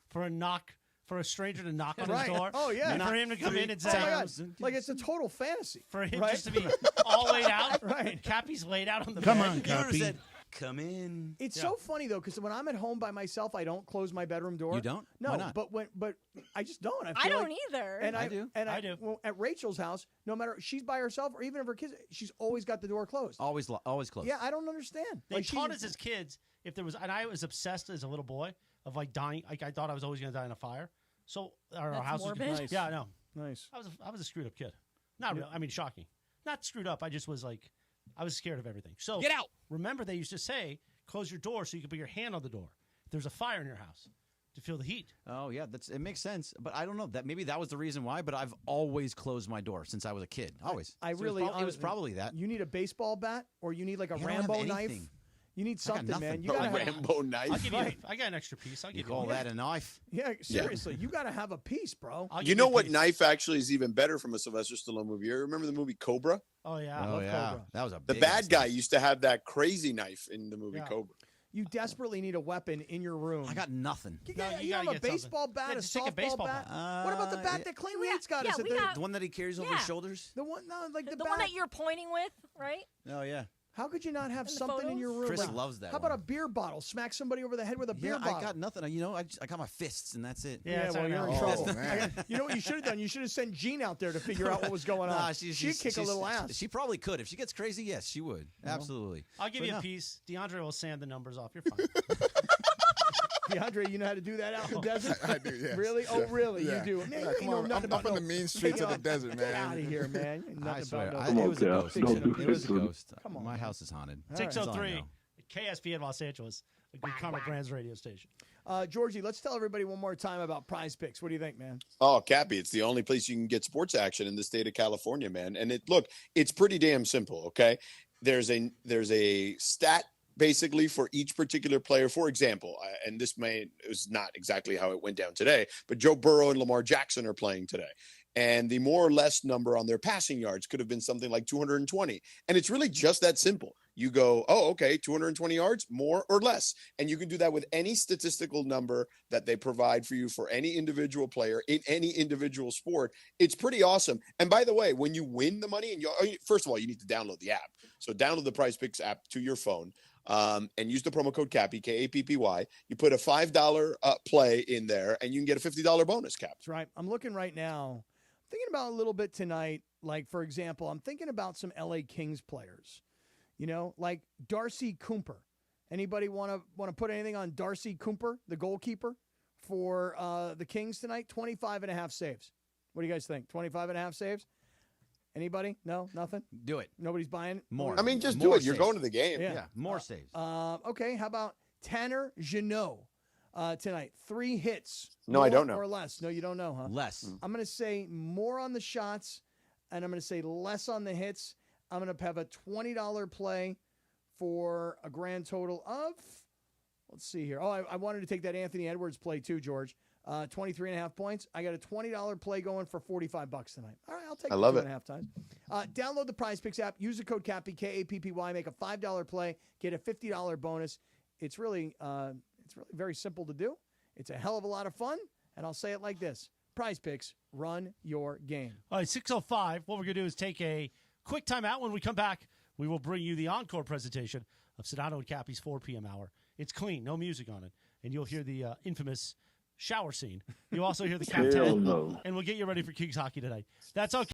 for a stranger to knock on his door. Oh, yeah. And for him to come in and Oh, say, my God. Like, it's a total fantasy. for him right? just to be all laid out. Right. Cappy's laid out on the Come bed. on, You would have Cappy. said, "Come in." It's so funny though, because when I'm at home by myself, I don't close my bedroom door. You don't? No, Why not? but I just don't. I feel don't like- either. And I do. And I do. Well, at Rachel's house, no matter she's by herself or even if her kids, she's always got the door closed. Always closed. Yeah, I don't understand. They Like, taught she's- us as kids if there was, and I was obsessed as a little boy of like dying. Like I thought I was always going to die in a fire. So our That's house morbid. was Nice. Yeah, no. Nice. I was a screwed up kid. Not real. I mean, shocking. Not screwed up. I just was like, I was scared of everything. So Get out. Remember, they used to say, close your door so you can put your hand on the door if there's a fire in your house to feel the heat. Oh yeah, it makes sense. But I don't know that maybe that was the reason why. But I've always closed my door since I was a kid. Always. It was probably that. You need a baseball bat, or you need like a I don't have Rambo knife. anything. You need something, nothing. man. You A gotta have Rambo knife. I'll give you. I got an extra piece. I'll give You call that a knife? Yeah, seriously, you got to have a piece, bro. You know what knife actually is even better from a Sylvester Stallone movie? You remember the movie Cobra? Oh yeah. Oh yeah. That was a The big bad guy used to have that crazy knife in the movie Yeah. Cobra. You desperately need a weapon in your room. I got nothing. You, No, got, you you have gotta a get baseball something. bat, Yeah, a just take a softball baseball bat. bat. What about the bat that Clay Reed's got? yeah, Is it we the, got- The one that he carries over his shoulders? the one? No, like the The bat. one that you're pointing with, right? Oh yeah. How could you not have In the something in your room? Chris Like, loves that How about one. a beer bottle? Smack somebody over the head with a beer Yeah, bottle. I got nothing. You know, I got my fists and that's it. Yeah, that's well, how I you're know. in trouble. man. You know what you should have done? You should have sent Jean out there to figure out what was going on. Nah, She'd kick a little ass. She probably could. If she gets crazy, yes, she would. Absolutely. I'll give But you no. a piece. DeAndre will sand the numbers off. You're fine. DeAndre, you know how to do that out in the desert? I do, yes. Really? Oh, really? Yeah. You do? Man, Yeah, you come know on. nothing I'm about up in the mean streets of the desert, Get man. out of here, man. You know I nothing swear, about it no was a Cap. ghost. Don't do It was a that. ghost. Come on, My man. house is haunted. All right. That's all I 603 know. KSPN Los Angeles, a good Karma Brands radio station. Georgie, let's tell everybody one more time about Prize Picks. What do you think, man? Oh, Cappy, it's the only place you can get sports action in the state of California, man. And it's pretty damn simple, okay? There's a stat basically for each particular player. For example, and this is not exactly how it went down today, but Joe Burrow and Lamar Jackson are playing today. And the more or less number on their passing yards could have been something like 220. And it's really just that simple. You go, oh, okay, 220 yards, more or less. And you can do that with any statistical number that they provide for you for any individual player in any individual sport. It's pretty awesome. And by the way, when you win the money, first of all, you need to download the app. So download the Prize Picks app to your phone. And use the promo code CAPPY, K-A-P-P-Y. You put a $5 play in there, and you can get a $50 bonus, Cap. That's right. I'm looking right now. Thinking about a little bit tonight. Like, for example, I'm thinking about some LA Kings players. You know, like Darcy Cooper. Anybody want to put anything on Darcy Cooper, the goalkeeper for the Kings tonight? 25.5 saves. What do you guys think? 25.5 saves? Anybody? No? Nothing? Do it. Nobody's buying? More. I mean, just More do it. You're saves. going to the game. Yeah. More saves. Okay, how about Tanner Jeannot tonight? 3 hits. No, I don't know. Or less. No, you don't know, huh? Less. I'm going to say more on the shots, and I'm going to say less on the hits. I'm going to have a $20 play for a grand total of, let's see here. Oh, I wanted to take that Anthony Edwards play too, George. 23.5 points. I got a $20 play going for $45 tonight. All right, I'll take it 2.5 times. Download the Prize Picks app. Use the code CAPPY, K-A-P-P-Y. Make a $5 play. Get a $50 bonus. It's really very simple to do. It's a hell of a lot of fun. And I'll say it like this. Prize Picks, run your game. All right, 6:05. What we're going to do is take a quick time out. When we come back, we will bring you the encore presentation of Sedano and Cappy's 4 p.m. hour. It's clean, no music on it. And you'll hear the infamous shower scene. You'll also hear the count 10. No. And we'll get you ready for Kings hockey tonight. That's okay.